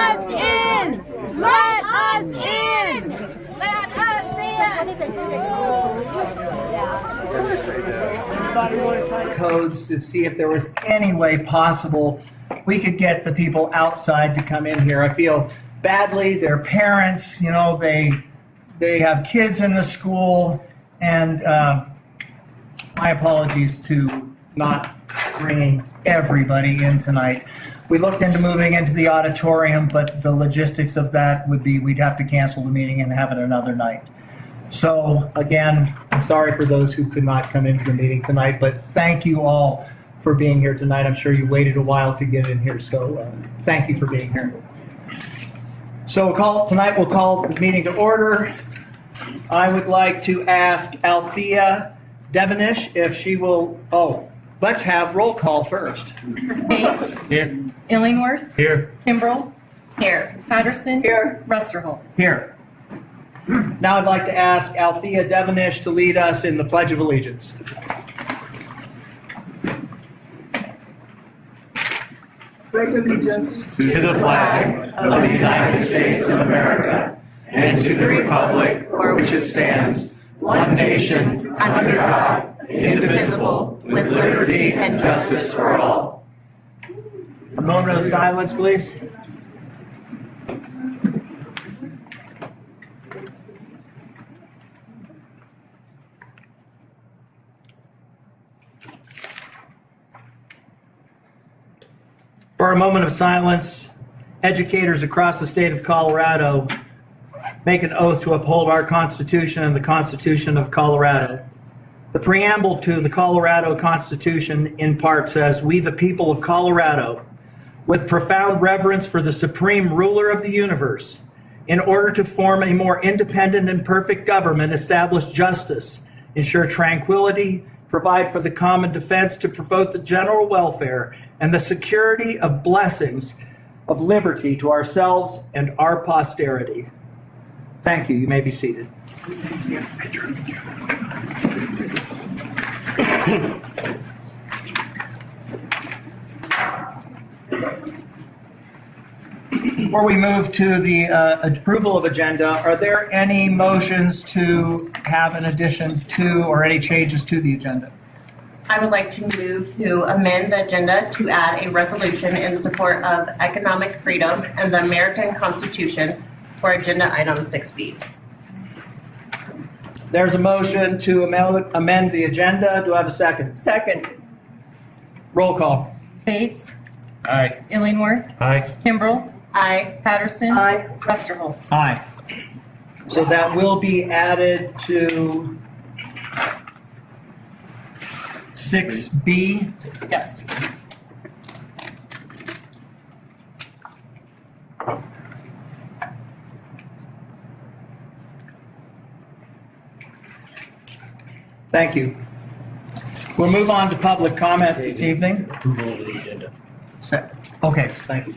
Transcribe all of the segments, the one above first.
us in! Let us in! Let us in! Codes to see if there was any way possible we could get the people outside to come in here. I feel badly. Their parents, you know, they have kids in the school, and my apologies to not bringing everybody in tonight. We looked into moving into the auditorium, but the logistics of that would be we'd have to cancel the meeting and have it another night. So again, I'm sorry for those who could not come into the meeting tonight, but thank you all for being here tonight. I'm sure you waited a while to get in here, so thank you for being here. So tonight we'll call the meeting to order. I would like to ask Althea Devenish if she will, let's have roll call first. Bates. Here. Illingworth. Here. Kimbrell. Here. Patterson. Here. Rusterholz. Here. Now I'd like to ask Althea Devenish to lead us in the Pledge of Allegiance. Pledge allegiance To the flag of the United States of America and to the republic for which it stands, one nation, under God, indivisible, with liberty and justice for all. A moment of silence, please. For a moment of silence, educators across the state of Colorado make an oath to uphold our Constitution and the Constitution of Colorado. The preamble to the Colorado Constitution in part says, "We, the people of Colorado, with profound reverence for the supreme ruler of the universe, in order to form a more independent and perfect government, establish justice, ensure tranquility, provide for the common defense, to promote the general welfare and the security of blessings of liberty to ourselves and our posterity." Thank you. You may be seated. Before we move to the approval of agenda, are there any motions to have an addition to or any changes to the agenda? I would like to move to amend the agenda to add a resolution in support of economic freedom and the American Constitution for agenda item 6B. There's a motion to amend the agenda. Do I have a second? second. Roll call. Bates. Aye. Illingworth. Aye. Kimbrell. Aye. Patterson. Aye. Rusterholz. Aye. So that will be added to 6B. Yes. Thank you. We'll move on to public comment this evening. Approval of the agenda. Okay, thank you.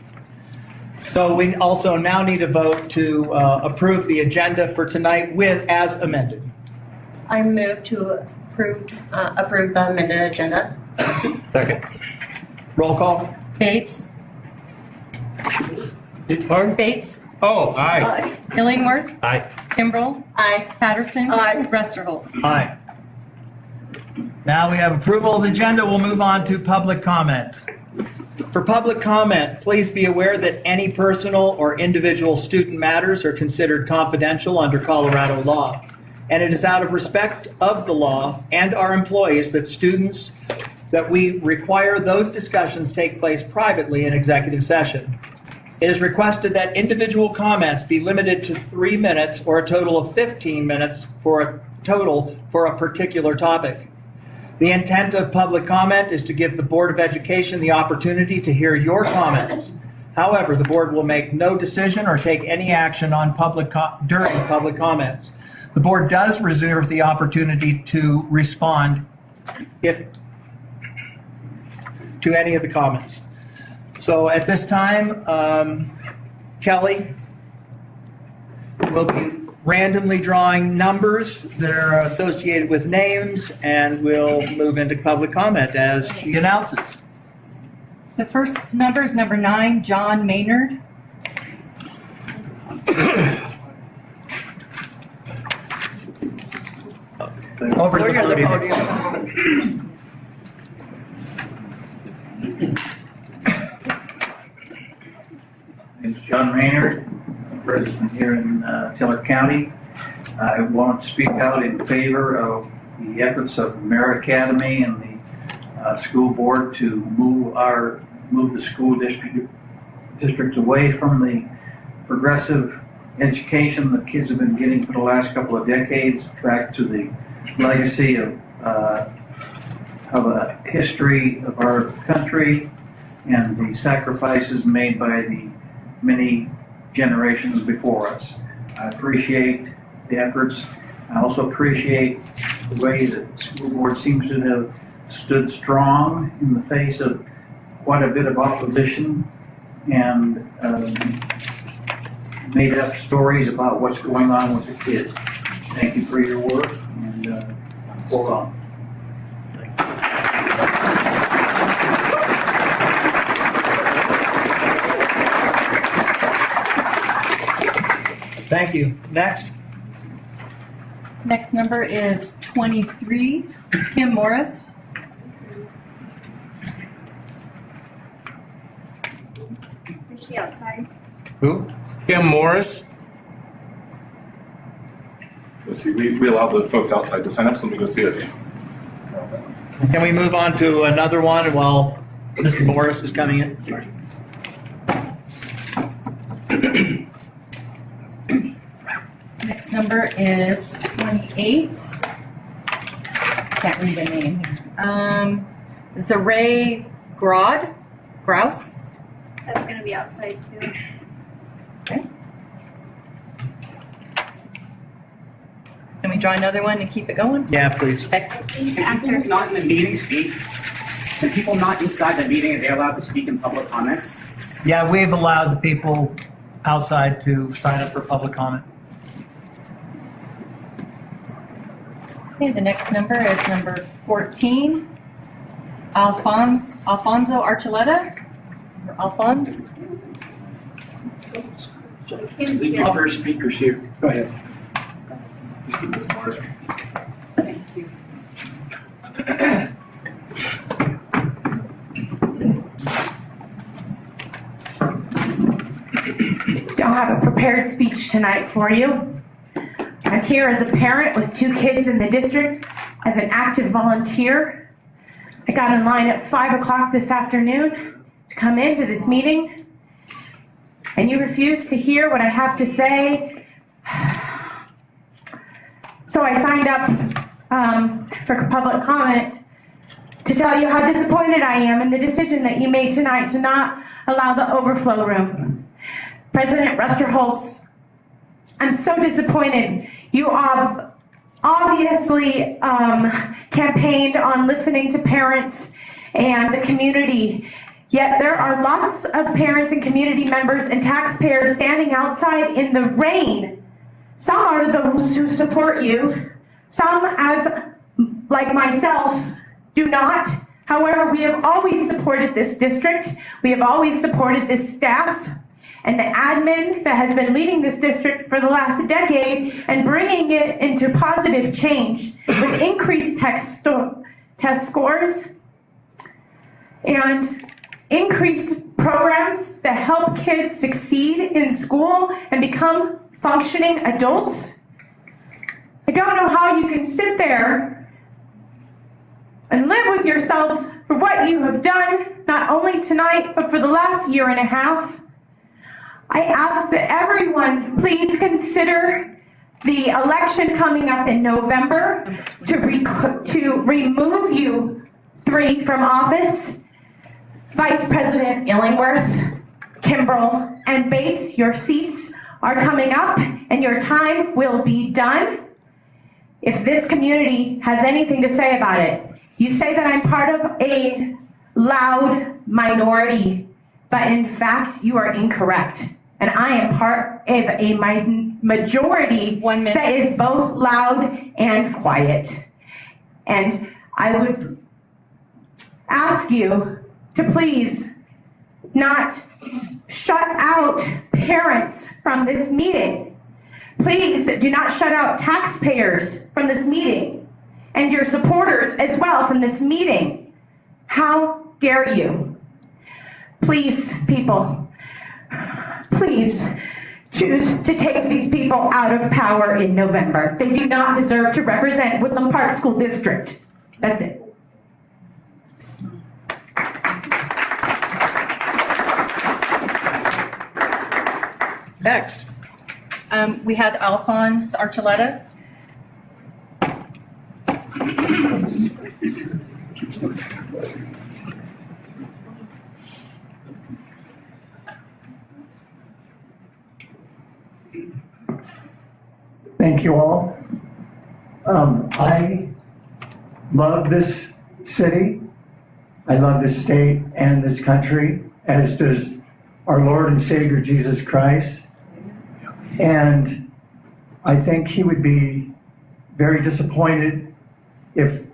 So we also now need a vote to approve the agenda for tonight as amended. I move to approve the amended agenda. Second. Roll call. Bates. Pardon? Bates. Oh, aye. Aye. Illingworth. Aye. Kimbrell. Aye. Patterson. Aye. Rusterholz. Aye. Now we have approval of the agenda. We'll move on to public comment. For public comment, please be aware that any personal or individual student matters are considered confidential under Colorado law. And it is out of respect of the law and our employees that we require those discussions take place privately in executive session. It is requested that individual comments be limited to 3 minutes or a total of 15 minutes for a particular topic. The intent of public comment is to give the Board of Education the opportunity to hear your comments. However, the board will make no decision or take any action on during public comments. The board does reserve the opportunity to respond to any of the comments. So at this time, Kelly will be randomly drawing numbers that are associated with names, and we'll move into public comment as she announces. The first number is number 9, John Maynard. Over to the podium. It's John Rayner, resident here in Teller County. I want to speak out in favor of the efforts of Merit Academy and the school board to move the school district away from the progressive education the kids have been getting for the last couple of decades, back to the legacy of a history of our country and the sacrifices made by the many generations before us. I appreciate the efforts. I also appreciate the way that the school board seems to have stood strong in the face of quite a bit of opposition and made up stories about what's going on with the kids. Thank you for your work, and hold on. Thank you. Next. Next number is 23, Kim Morris. Is she outside? Who? Kim Morris. Let's see, we allow the folks outside to sign up, so let me go see it. Can we move on to another one while Mr. Morris is coming in? Next number is 28. Can't read the name. Zaray Grouse. That's gonna be outside too. Can we draw another one and keep it going? Yeah, please. Okay. Can people not in the meeting speak? Can people not inside the meeting, are they allowed to speak in public comment? Yeah, we've allowed the people outside to sign up for public comment. Okay, the next number is number 14. Alfonso Archuleta. Or Alphonse. Leave your first speakers here. Go ahead. You see Ms. Morris. Thank you. Don't have a prepared speech tonight for you. I'm here as a parent with 2 kids in the district, as an active volunteer. I got in line at 5 o'clock this afternoon to come into this meeting, and you refuse to hear what I have to say. So I signed up for public comment to tell you how disappointed I am in the decision that you made tonight to not allow the overflow room. President Ruster-Holtz, I'm so disappointed. You have obviously campaigned on listening to parents and the community, yet there are lots of parents and community members and taxpayers standing outside in the rain. Some are those who support you, some, as like myself, do not. However, we have always supported this district. We have always supported this staff and the admin that has been leading this district for the last decade and bringing it into positive change with increased test scores and increased programs that help kids succeed in school and become functioning adults. I don't know how you can sit there and live with yourselves for what you have done, not only tonight, but for the last year and a half. I ask that everyone please consider the election coming up in November to remove you 3 from office. Vice President Illingworth, Kimbrell, and Bates, your seats are coming up and your time will be done. If this community has anything to say about it, you say that I'm part of a loud minority, but in fact, you are incorrect. And I am part of a majority that is both loud and quiet. And I would ask you to please not shut out parents parents from this meeting. Please do not shut out taxpayers from this meeting and your supporters as well from this meeting. How dare you? Please, people, please choose to take these people out of power in November. They do not deserve to represent Woodland Park School District. That's it. Next. We had Alphonse Archuleta. Thank you all. I love this city. I love this state and this country, as does our Lord and Savior Jesus Christ. And I think he would be very disappointed if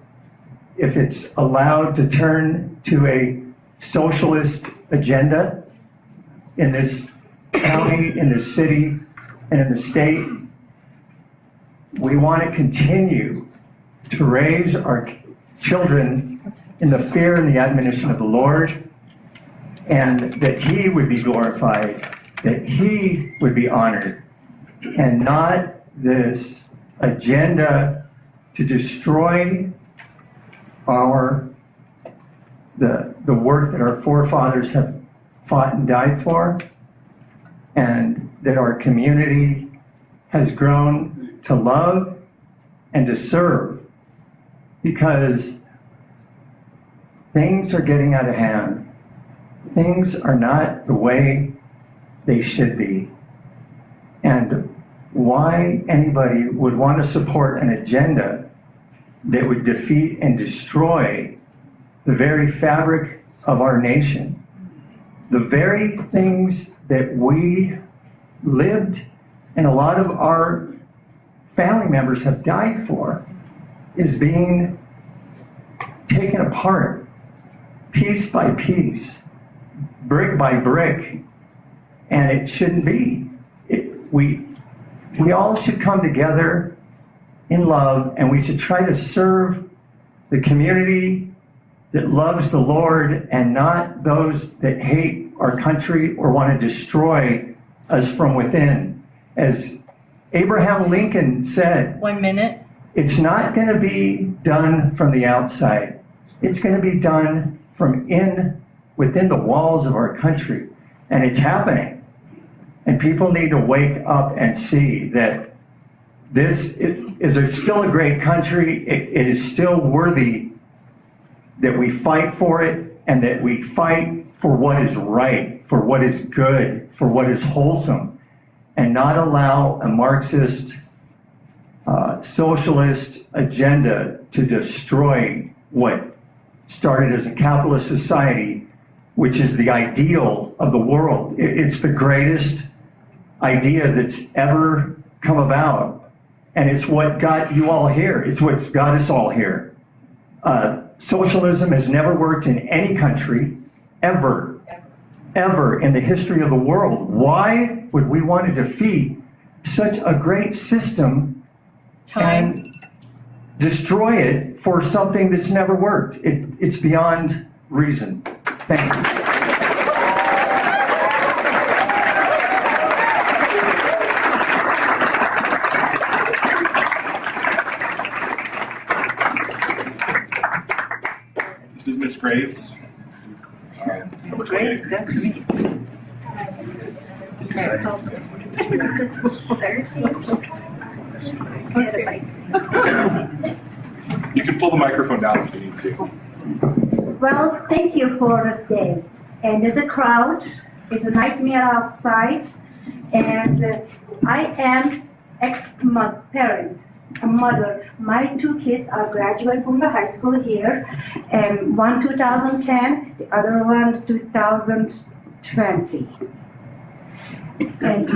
it's allowed to turn to a socialist agenda in this county, in this city, and in the state. We want to continue to raise our children in the fear and the admonition of the Lord, and that he would be glorified, that he would be honored, and not this agenda to destroy the work that our forefathers have fought and died for, and that our community has grown to love and to serve, because things are getting out of hand. Things are not the way they should be. And why anybody would want to support an agenda that would defeat and destroy the very fabric of our nation, the very things that we lived and a lot of our family members have died for, is being taken apart piece by piece, brick by brick, and it shouldn't be. We all should come together in love, and we should try to serve the community that loves the Lord and not those that hate our country or want to destroy us from within. As Abraham Lincoln said, 1 minute. It's not going to be done from the outside. It's going to be done from within the walls of our country. And it's happening. And people need to wake up and see that this is still a great country. It is still worthy that we fight for it, and that we fight for what is right, for what is good, for what is wholesome, and not allow a Marxist, socialist agenda to destroy what started as a capitalist society, which is the ideal of the world. It's the greatest idea that's ever come about, and it's what got you all here. It's what's got us all here. Socialism has never worked in any country, ever in the history of the world. Why would we want to defeat such a great system and destroy it for something that's never worked? It's beyond reason. Thank you. This is Miss Graves. Miss Graves, that's me. You can pull the microphone down if you need to. Well, thank you for this day. And there's a crowd. It's a nightmare outside. And I am ex-parent, a mother. My two kids are graduating from the high school here. And one 2010, the other one 2020. And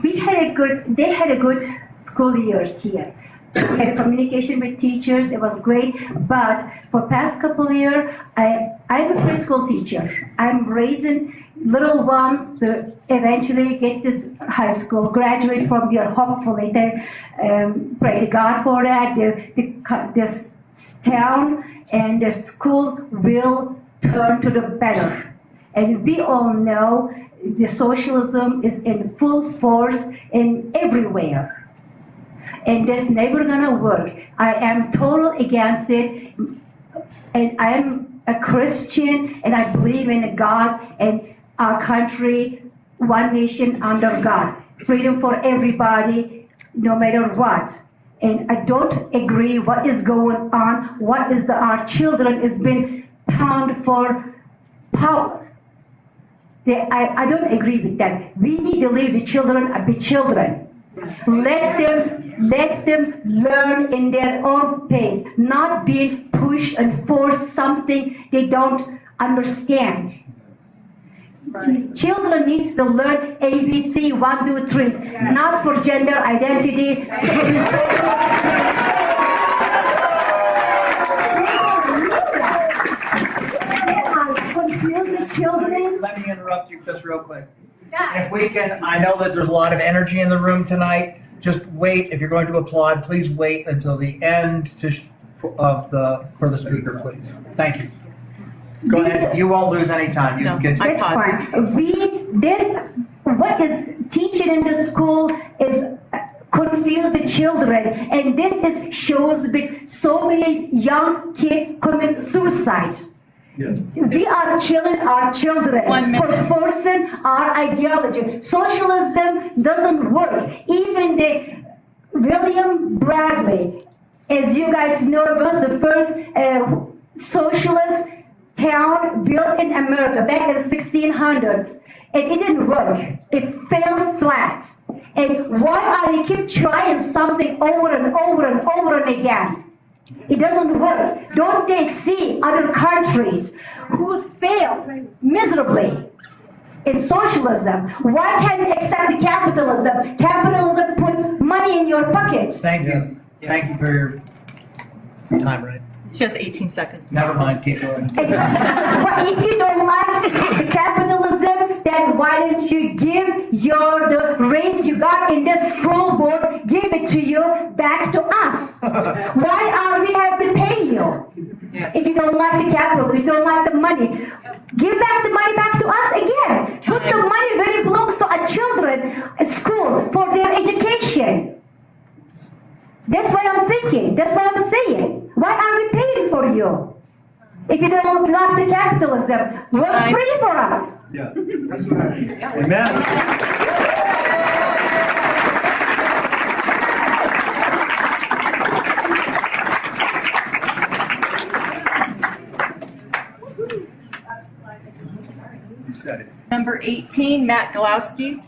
they had a good school years here. We had communication with teachers, it was great, but for past couple of years, I'm a preschool teacher. I'm raising little ones to eventually get this high school, graduate from here, hopefully. They pray to God for that. This town and the school will turn to the better. And we all know the socialism is in full force in everywhere. And that's never gonna work. I am totally against it. And I'm a Christian and I believe in God and our country, one nation under God. Freedom for everybody, no matter what. And I don't agree what is going on, what is our children is being pounded for power. I don't agree with that. We need to leave the children be children. Let them learn in their own pace, not being pushed and forced something they don't understand. Children need to learn ABC 1, 2, 3, not for gender identity. Children. Let me interrupt you just real quick. If we can, I know that there's a lot of energy in the room tonight. Just wait. If you're going to applaud, please wait until the end for the speaker, please. Thank you. Go ahead. You won't lose any time. You can continue. That's fine. What is teaching in the school is confuse the children, and this shows so many young kids commit suicide. Yes. We are killing our children for forcing our ideology. Socialism doesn't work. Even the William Bradley, as you guys know, was the first socialist town built in America back in the 1600s. And it didn't work. It fell flat. And why are you keep trying something over and over and over and again? It doesn't work. Don't they see other countries who fail miserably in socialism? Why can't they accept the capitalism? Capitalism puts money in your pocket. Thank you. Thank you for your time, right? She has 18 seconds. Never mind, keep going. But if you don't like the capitalism, then why don't you give the raise you got in this school board, give it to you back to us? Why are we have to pay you? Yes. If you don't like the capital, if you don't like the money, give back the money back to us again. Put the money where it belongs to our children at school for their education. That's what I'm thinking. That's what I'm saying. Why are we paying for you? If you don't like the capitalism, work free for us. Yeah, that's right. Amen. You said it. Number 18, Matt Galowski.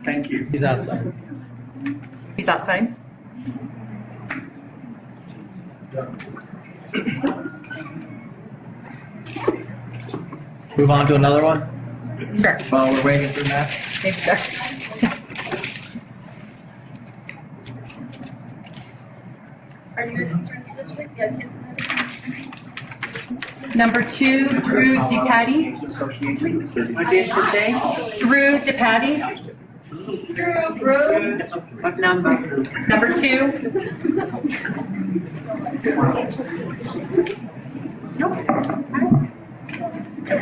Thank you. He's outside. He's outside. Move on to another one? Sure. While we're waiting for that. Thank you, sir. Are you a teacher in the district? Do you have kids in the district? Number 2, Drew DePatty. What did she say? Drew DePatty. Drew. What number? Number 2.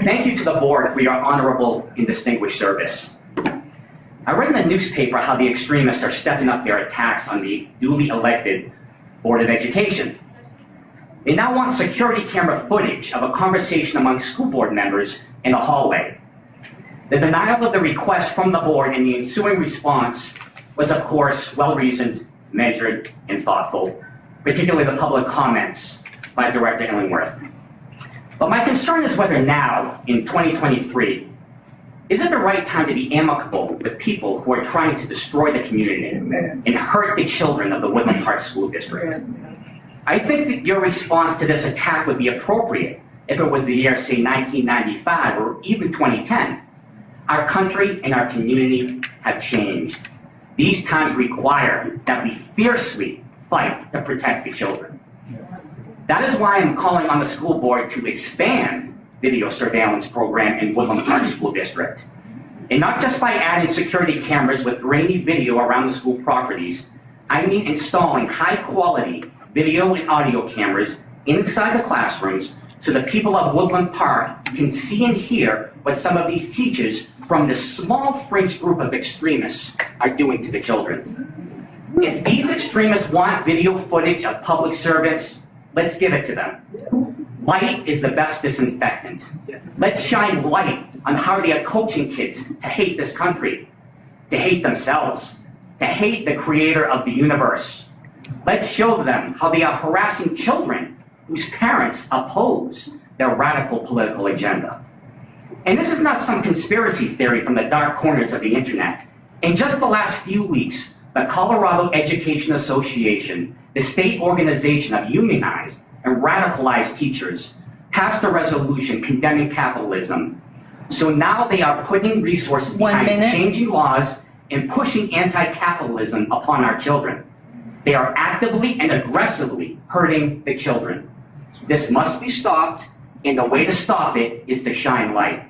Thank you to the board for your honorable and distinguished service. I read in the newspaper how the extremists are stepping up their attacks on the duly elected Board of Education. They now want security camera footage of a conversation among school board members in a hallway. The denial of the request from the board and the ensuing response was, of course, well-reasoned, measured, and thoughtful, particularly the public comments by Director Illingworth. But my concern is whether now, in 2023, is it the right time to be amicable with people who are trying to destroy the community and hurt the children of the Woodland Park School District? I think that your response to this attack would be appropriate if it was the year, say, 1995 or even 2010. Our country and our community have changed. These times require that we fiercely fight to protect the children. That is why I'm calling on the school board to expand video surveillance program in Woodland Park School District. And not just by adding security cameras with grainy video around the school properties, I mean installing high-quality video and audio cameras inside the classrooms so the people of Woodland Park can see and hear what some of these teachers from this small fringe group of extremists are doing to the children. If these extremists want video footage of public servants, let's give it to them. Light is the best disinfectant. Let's shine light on how they are coaching kids to hate this country, to hate themselves, to hate the creator of the universe. Let's show them how they are harassing children whose parents oppose their radical political agenda. And this is not some conspiracy theory from the dark corners of the internet. In just the last few weeks, the Colorado Education Association, the state organization of unionized and radicalized teachers, passed a resolution condemning capitalism. So now they are putting resources behind changing laws and pushing anti-capitalism upon our children. They are actively and aggressively hurting the children. This must be stopped, and the way to stop it is to shine light.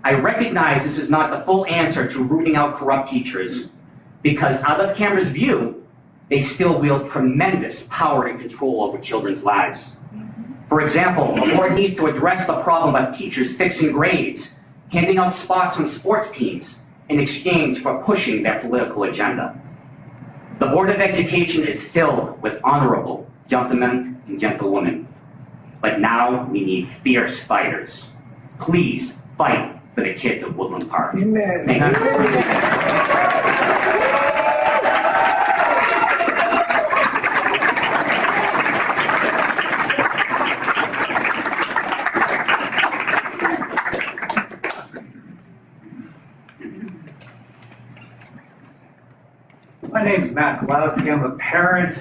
I recognize this is not the full answer to rooting out corrupt teachers, because out of camera's view, they still wield tremendous power and control over children's lives. For example, the board needs to address the problem of teachers fixing grades, handing out spots on sports teams in exchange for pushing their political agenda. The Board of Education is filled with honorable gentlemen and gentlewomen. But now we need fierce fighters. Please fight for the kids of Woodland Park. Amen. Thank you. My name's Matt Glowski. I'm a parent,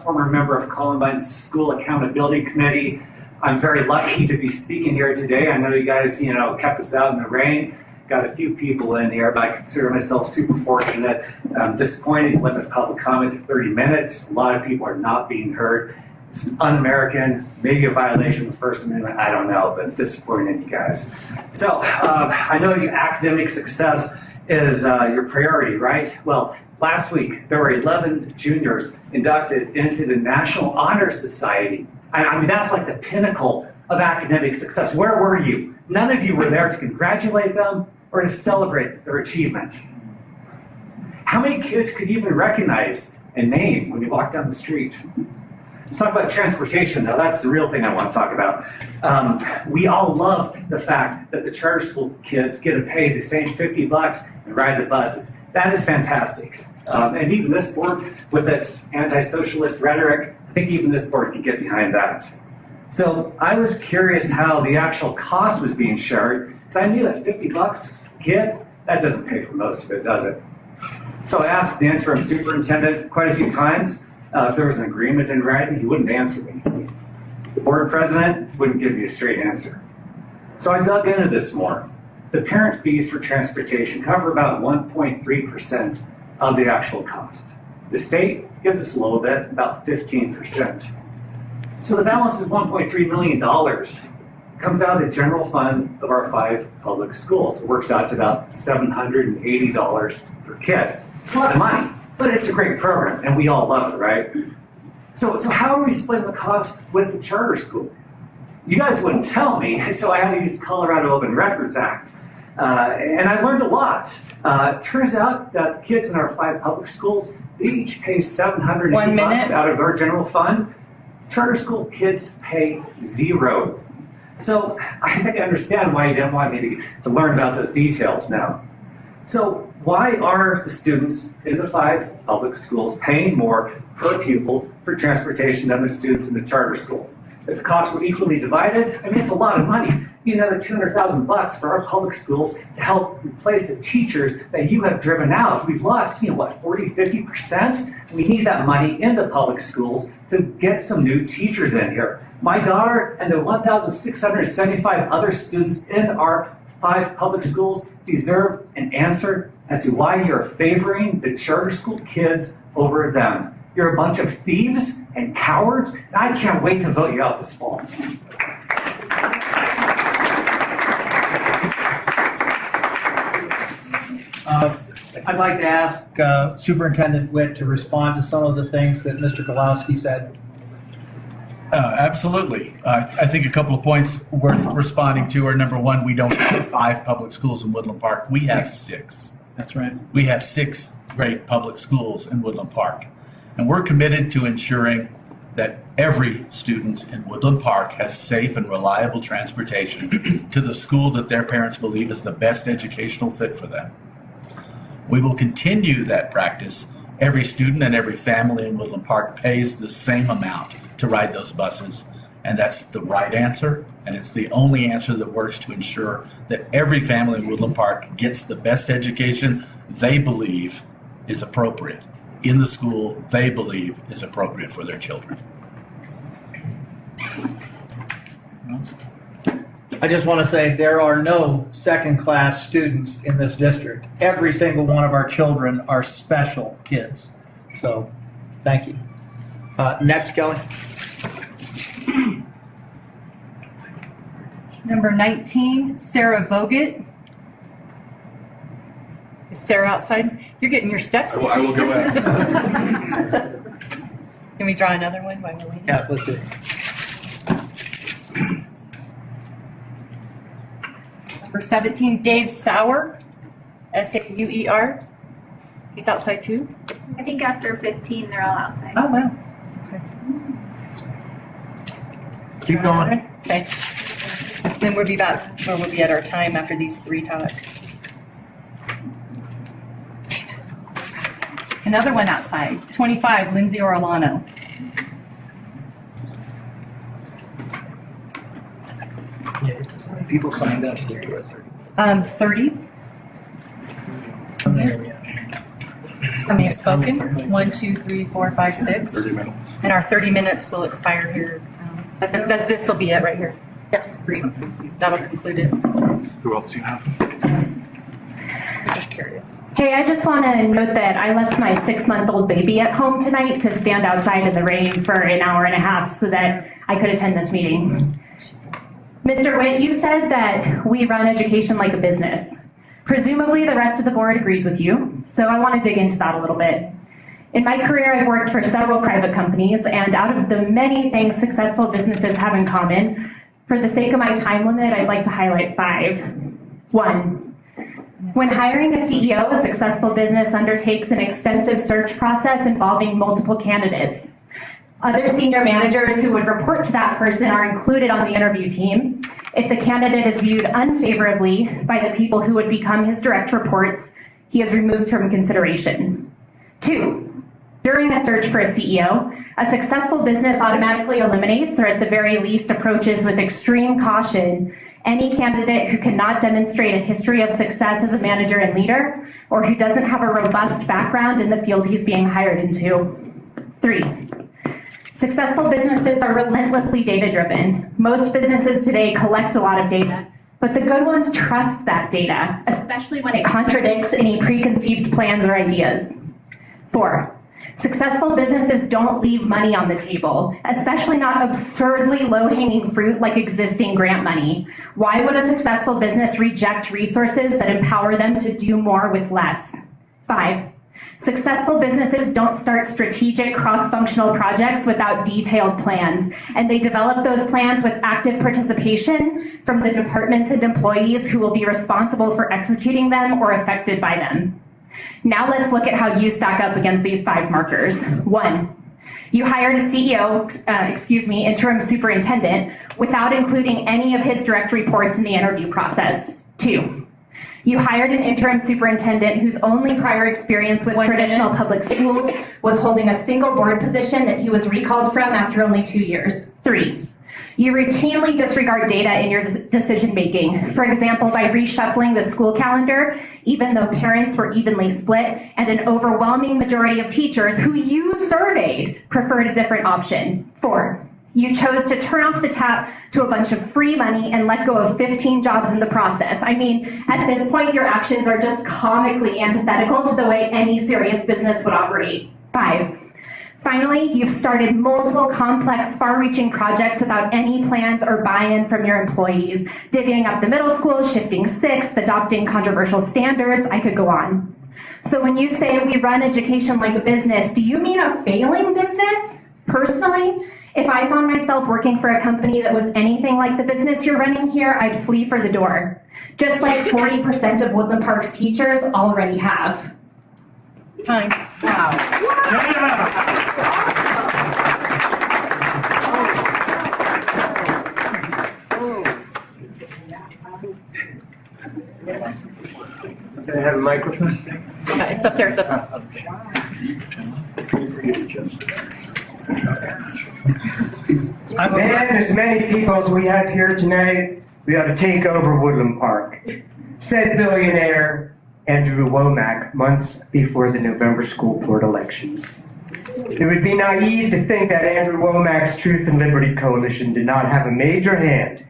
former member of Columbine's School Accountability Committee. I'm very lucky to be speaking here today. I know you guys, kept us out in the rain. Got a few people in here, but I consider myself super fortunate. I'm disappointed to limit public comment to 30 minutes. A lot of people are not being heard. It's un-American, maybe a violation of the First Amendment, I don't know, but disappointing you guys. So, I know your academic success is your priority, right? Well, last week, there were 11 juniors inducted into the National Honor Society. I mean, that's like the pinnacle of academic success. Where were you? None of you were there to congratulate them or to celebrate their achievement. How many kids could you even recognize and name when you walk down the street? Let's talk about transportation, though. That's the real thing I want to talk about. We all love the fact that the charter school kids get to pay the same $50 and ride the buses. That is fantastic. And even this board, with its anti-socialist rhetoric, I think even this board can get behind that. So I was curious how the actual cost was being shared, because I knew that $50 a kid, that doesn't pay for most of it, does it? So I asked the interim superintendent quite a few times if there was an agreement in writing. He wouldn't answer me. The board president wouldn't give me a straight answer. So I dug into this more. The parent fees for transportation cover about 1.3% of the actual cost. The state gives us a little bit, about 15%. So the balance is $1.3 million. Comes out of the general fund of our 5 public schools. It works out to about $780 per kid. It's a lot of money, but it's a great program, and we all love it, right? So how are we splitting the cost with the charter school? You guys wouldn't tell me, so I had to use Colorado Open Records Act. And I learned a lot. Turns out that kids in our 5 public schools, they each pay $780 out of our general fund. Charter school kids pay $0. So I think I understand why you didn't want me to learn about those details now. So why are the students in the 5 public schools paying more per pupil for transportation than the students in the charter school? If the costs were equally divided, I mean, it's a lot of money. You know, another $200,000 for our public schools to help replace the teachers that you have driven out. We've lost, 40, 50%? We need that money in the public schools to get some new teachers in here. My daughter and the 1,675 other students in our 5 public schools deserve an answer as to why you're favoring the charter school kids over them. You're a bunch of thieves and cowards, and I can't wait to vote you out this fall. I'd like to ask Superintendent Witt to respond to some of the things that Mr. Golowski said. Absolutely. I think a couple of points worth responding to are, number one, we don't have 5 public schools in Woodland Park. We have 6. That's right. We have 6 great public schools in Woodland Park. And we're committed to ensuring that every student in Woodland Park has safe and reliable transportation to the school that their parents believe is the best educational fit for them. We will continue that practice. Every student and every family in Woodland Park pays the same amount to ride those buses, and that's the right answer, and it's the only answer that works to ensure that every family in Woodland Park gets the best education they believe is appropriate in the school they believe is appropriate for their children. I just want to say there are no second-class students in this district. Every single one of our children are special kids. So, thank you. Next, Kelly. Number 19, Sarah Vogt. Is Sarah outside? You're getting your steps in. I will go back. Can we draw another one while we're waiting? Yeah, let's do it. Number 17, Dave Sauer, S-A-U-E-R. He's outside too? I think after 15, they're all outside. Oh, wow. Okay. Keep going. Okay. Then we'll be back, or we'll be at our time after these 3 talk. Another one outside, 25, Lindsay Orlano. People signed up to do it. 30. How many have spoken? 1, 2, 3, 4, 5, 6. 30 minutes. And our 30 minutes will expire here. This will be it right here. Yep, 3. That'll conclude it. Who else do you have? I'm just curious. Hey, I just want to note that I left my 6-month-old baby at home tonight to stand outside in the rain for an hour and a half so that I could attend this meeting. Mr. Witt, you said that we run education like a business. Presumably the rest of the board agrees with you, so I want to dig into that a little bit. In my career, I've worked for several private companies, and out of the many things successful businesses have in common, for the sake of my time limit, I'd like to highlight 5. 1, when hiring a CEO, a successful business undertakes an extensive search process involving multiple candidates. Other senior managers who would report to that person are included on the interview team. If the candidate is viewed unfavorably by the people who would become his direct reports, he is removed from consideration. 2, during a search for a CEO, a successful business automatically eliminates, or at the very least approaches with extreme caution, any candidate who cannot demonstrate a history of success as a manager and leader, or who doesn't have a robust background in the field he's being hired into. 3, successful businesses are relentlessly data-driven. Most businesses today collect a lot of data, but the good ones trust that data, especially when it contradicts any preconceived plans or ideas. 4, successful businesses don't leave money on the table, especially not absurdly low-hanging fruit like existing grant money. Why would a successful business reject resources that empower them to do more with less? 5, successful businesses don't start strategic cross-functional projects without detailed plans, and they develop those plans with active participation from the departments and employees who will be responsible for executing them or affected by them. Now let's look at how you stack up against these 5 markers. 1, you hired a CEO, interim superintendent, without including any of his direct reports in the interview process. 2, you hired an interim superintendent whose only prior experience with traditional public schools was holding a single board position that he was recalled from after only 2 years. 3, you routinely disregard data in your decision-making. For example, by reshuffling the school calendar, even though parents were evenly split and an overwhelming majority of teachers who you surveyed preferred a different option. 4, you chose to turn off the tap to a bunch of free money and let go of 15 jobs in the process. I mean, at this point, your actions are just comically antithetical to the way any serious business would operate. 5, Finally, you've started multiple complex, far-reaching projects without any plans or buy-in from your employees. Digging up the middle school, shifting sixth, adopting controversial standards, I could go on. So when you say we run education like a business, do you mean a failing business? Personally, if I found myself working for a company that was anything like the business you're running here, I'd flee for the door. Just like 40% of Woodland Park's teachers already have. Time. Wow. Can I have a microphone? It's up there at the. Man, as many people as we have here tonight, we ought to take over Woodland Park, said billionaire Andrew Womack months before the November school board elections. It would be naive to think that Andrew Womack's Truth and Liberty Coalition did not have a major hand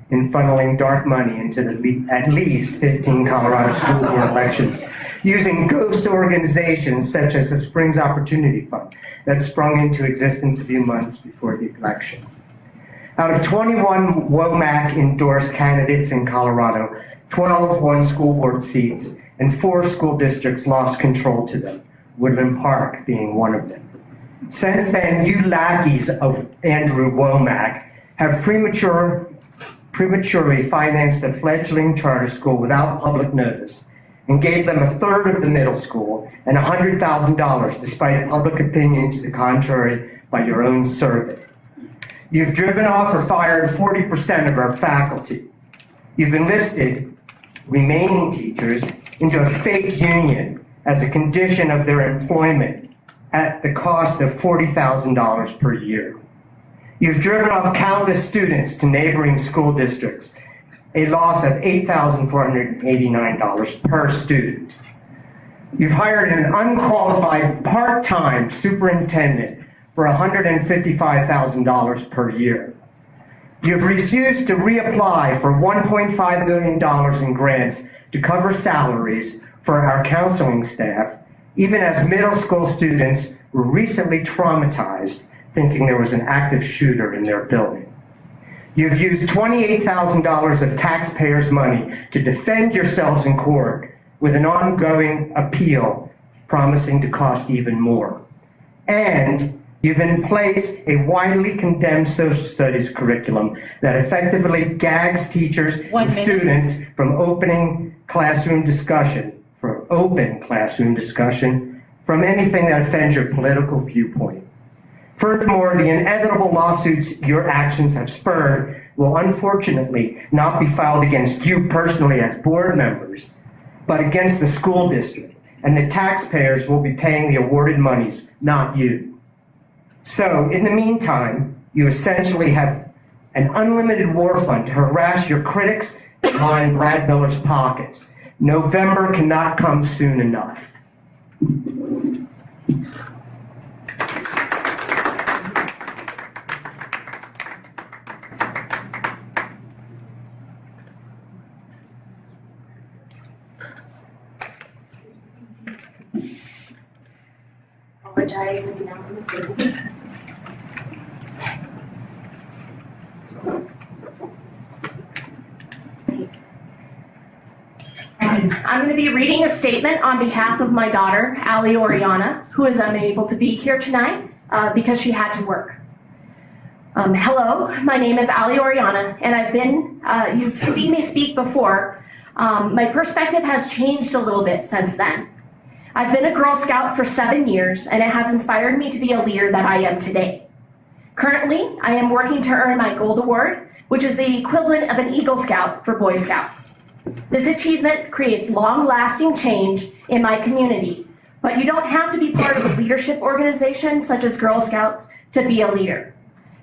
in funneling dark money into at least 15 Colorado school board elections, using ghost organizations such as the Springs Opportunity Fund that sprung into existence a few months before the election. Out of 21 Womack-endorsed candidates in Colorado, 12 won school board seats, and 4 school districts lost control to them, Woodland Park being one of them. Since then, you lackeys of Andrew Womack have prematurely financed a fledgling charter school without public notice and gave them a third of the middle school and $100,000 despite public opinion to the contrary by your own survey. You've driven off or fired 40% of our faculty. You've enlisted remaining teachers into a fake union as a condition of their employment at the cost of $40,000 per year. You've driven off countless students to neighboring school districts, a loss of $8,489 per student. You've hired an unqualified part-time superintendent for $155,000 per year. You've refused to reapply for $1.5 million in grants to cover salaries for our counseling staff, even as middle school students were recently traumatized thinking there was an active shooter in their building. You've used $28,000 of taxpayers' money to defend yourselves in court with an ongoing appeal promising to cost even more. And you've in place a widely condemned social studies curriculum that effectively gags teachers and students from open classroom discussion from anything that offends your political viewpoint. Furthermore, the inevitable lawsuits your actions have spurred will unfortunately not be filed against you personally as board members, but against the school district, and the taxpayers will be paying the awarded monies, not you. So, in the meantime, you essentially have an unlimited war fund to harass your critics and line Brad Miller's pockets. November cannot come soon enough. Apologize. I'm going to be reading a statement on behalf of my daughter, Allie Oriana, who is unable to be here tonight because she had to work. Hello, my name is Allie Oriana, and you've seen me speak before. My perspective has changed a little bit since then. I've been a Girl Scout for 7 years, and it has inspired me to be a leader that I am today. Currently, I am working to earn my Gold Award, which is the equivalent of an Eagle Scout for Boy Scouts. This achievement creates long-lasting change in my community, but you don't have to be part of a leadership organization such as Girl Scouts to be a leader.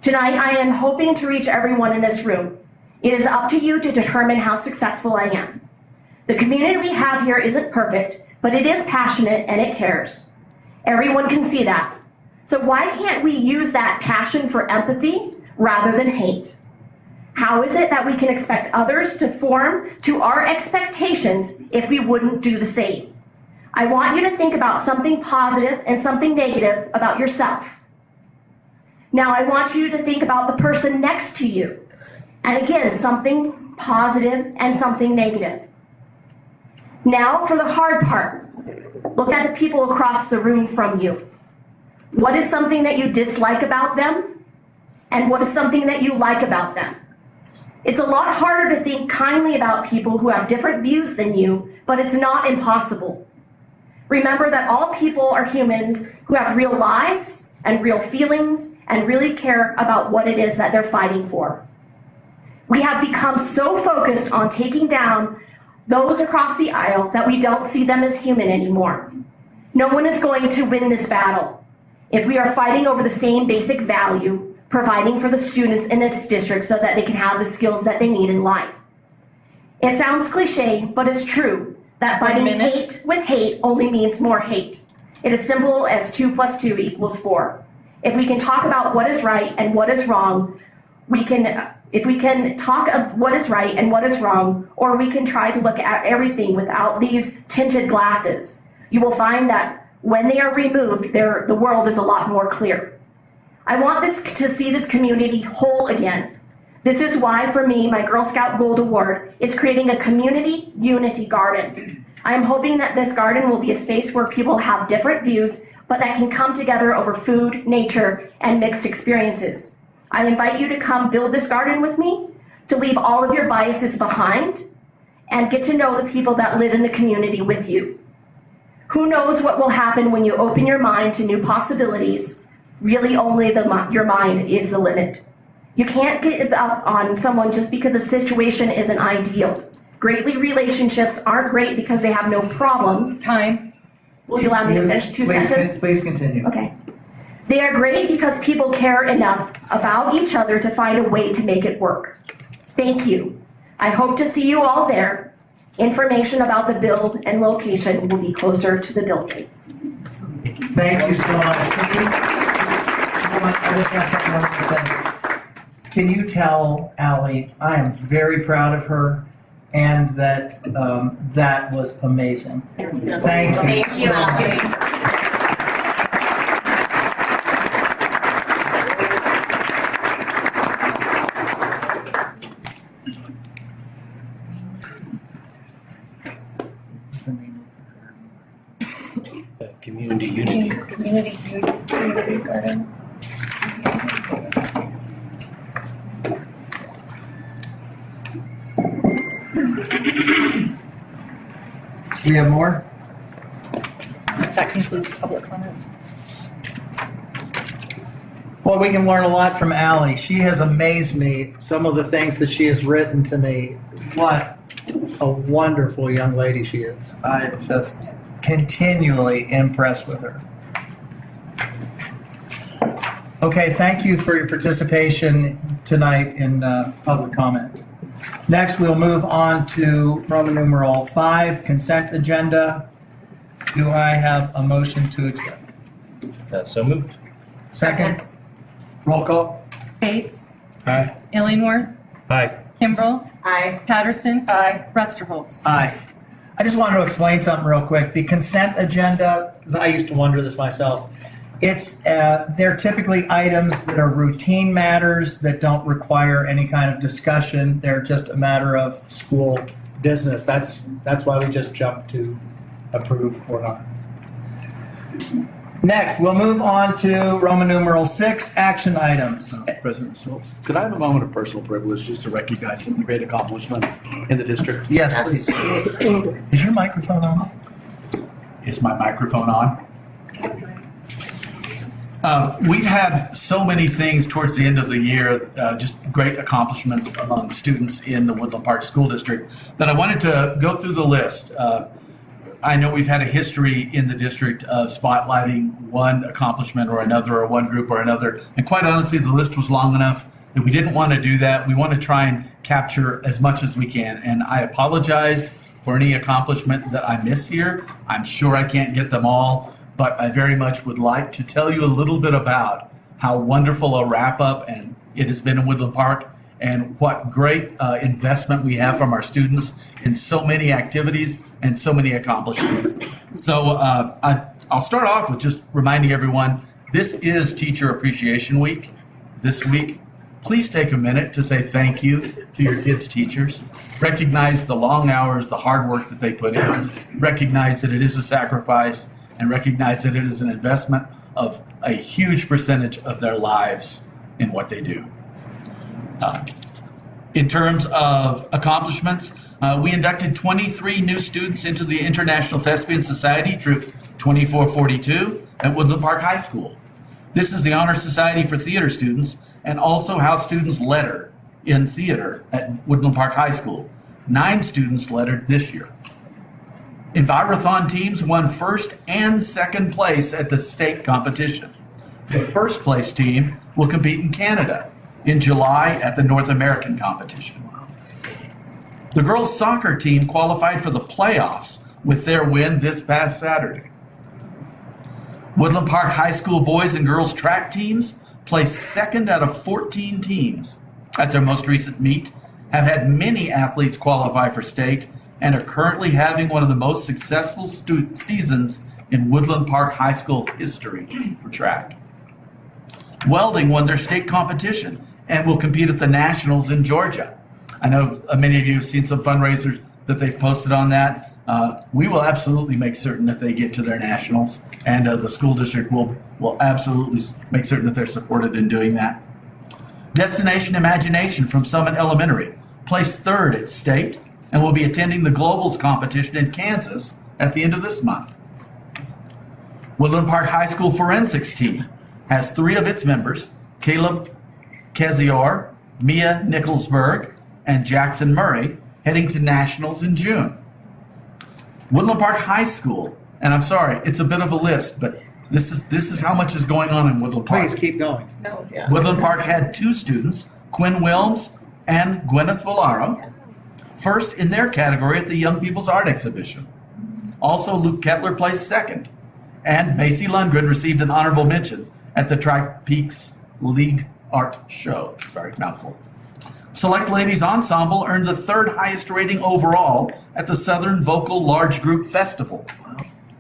Tonight, I am hoping to reach everyone in this room. It is up to you to determine how successful I am. The community we have here isn't perfect, but it is passionate and it cares. Everyone can see that. So why can't we use that passion for empathy rather than hate? How is it that we can expect others to form to our expectations if we wouldn't do the same? I want you to think about something positive and something negative about yourself. Now I want you to think about the person next to you. And again, something positive and something negative. Now for the hard part. Look at the people across the room from you. What is something that you dislike about them? And what is something that you like about them? It's a lot harder to think kindly about people who have different views than you, but it's not impossible. Remember that all people are humans who have real lives and real feelings and really care about what it is that they're fighting for. We have become so focused on taking down those across the aisle that we don't see them as human anymore. No one is going to win this battle if we are fighting over the same basic value, providing for the students in this district so that they can have the skills that they need in life. It sounds cliche, but it's true that fighting hate with hate only means more hate. It is simple as 2 + 2 = 4. If we can talk about what is right and what is wrong, if we can talk of what is right and what is wrong, or we can try to look at everything without these tinted glasses, you will find that when they are removed, the world is a lot more clear. I want to see this community whole again. This is why, for me, my Girl Scout Gold Award is creating a community unity garden. I am hoping that this garden will be a space where people have different views, but that can come together over food, nature, and mixed experiences. I invite you to come build this garden with me, to leave all of your biases behind, and get to know the people that live in the community with you. Who knows what will happen when you open your mind to new possibilities? Really, only your mind is the limit. You can't get up on someone just because the situation isn't ideal. Greatly relationships aren't great because they have no problems. Time. Will you allow me to finish 2 seconds? Please continue. Okay. They are great because people care enough about each other to find a way to make it work. Thank you. I hope to see you all there. Information about the build and location will be closer to the building. Thank you so much. I just have something I want to say. Can you tell Allie I am very proud of her and that that was amazing. Thank you so much. Community Unity. Community Unity Garden. Do we have more? That concludes public comment. Well, we can learn a lot from Allie. She has amazed me, some of the things that she has written to me. What a wonderful young lady she is. I'm just continually impressed with her. Okay, thank you for your participation tonight in public comment. Next, we'll move on to Roman numeral 5, consent agenda. Do I have a motion to accept? So moved. Second. Roll call. Bates. Aye. Illingworth. Aye. Kimbrell. Aye. Patterson. Aye. Resterholz. Aye. I just wanted to explain something real quick. The consent agenda, because I used to wonder this myself, they're typically items that are routine matters that don't require any kind of discussion. They're just a matter of school business. That's why we just jumped to approve or not. Next, we'll move on to Roman numeral 6, action items. President Stoltz, could I have a moment of personal privilege just to recognize some of the great accomplishments in the district? Yes, please. Is your microphone on? Is my microphone on? We've had so many things towards the end of the year, just great accomplishments among students in the Woodland Park School District, that I wanted to go through the list. I know we've had a history in the district of spotlighting one accomplishment or another, or one group or another, and quite honestly, the list was long enough that we didn't want to do that. We want to try and capture as much as we can, and I apologize for any accomplishment that I miss here. I'm sure I can't get them all, but I very much would like to tell you a little bit about how wonderful a wrap-up and it has been in Woodland Park, and what great investment we have from our students in so many activities and so many accomplishments. So I'll start off with just reminding everyone, this is Teacher Appreciation Week, this week, please take a minute to say thank you to your kids' teachers. Recognize the long hours, the hard work that they put in. Recognize that it is a sacrifice, and recognize that it is an investment of a huge percentage of their lives in what they do. In terms of accomplishments, we inducted 23 new students into the International Thespian Society, Troop 2442, at Woodland Park High School. This is the Honor Society for theater students and also house students letter in theater at Woodland Park High School. 9 students lettered this year. Envirothon teams won first and second place at the state competition. The first place team will compete in Canada in July at the North American competition. The girls' soccer team qualified for the playoffs with their win this past Saturday. Woodland Park High School boys and girls track teams placed second out of 14 teams at their most recent meet, have had many athletes qualify for state, and are currently having one of the most successful seasons in Woodland Park High School history for track. Welding won their state competition and will compete at the Nationals in Georgia. I know many of you have seen some fundraisers that they've posted on that. We will absolutely make certain that they get to their nationals, and the school district will absolutely make certain that they're supported in doing that. Destination Imagination from Summit Elementary placed third at state and will be attending the Globals competition in Kansas at the end of this month. Woodland Park High School Forensics team has 3 of its members, Caleb Kezior, Mia Nicholsberg, and Jackson Murray, heading to nationals in June. Woodland Park High School, and I'm sorry, it's a bit of a list, but this is how much is going on in Woodland Park. Please keep going. Woodland Park had 2 students, Quinn Wilms and Gwyneth Villaro, first in their category at the Young People's Art Exhibition. Also, Luke Kettler placed second, and Macy Lundgren received an honorable mention at the Tri-Peaks League Art Show. Sorry, mouthful. Select Ladies Ensemble earned the 3rd highest rating overall at the Southern Vocal Large Group Festival,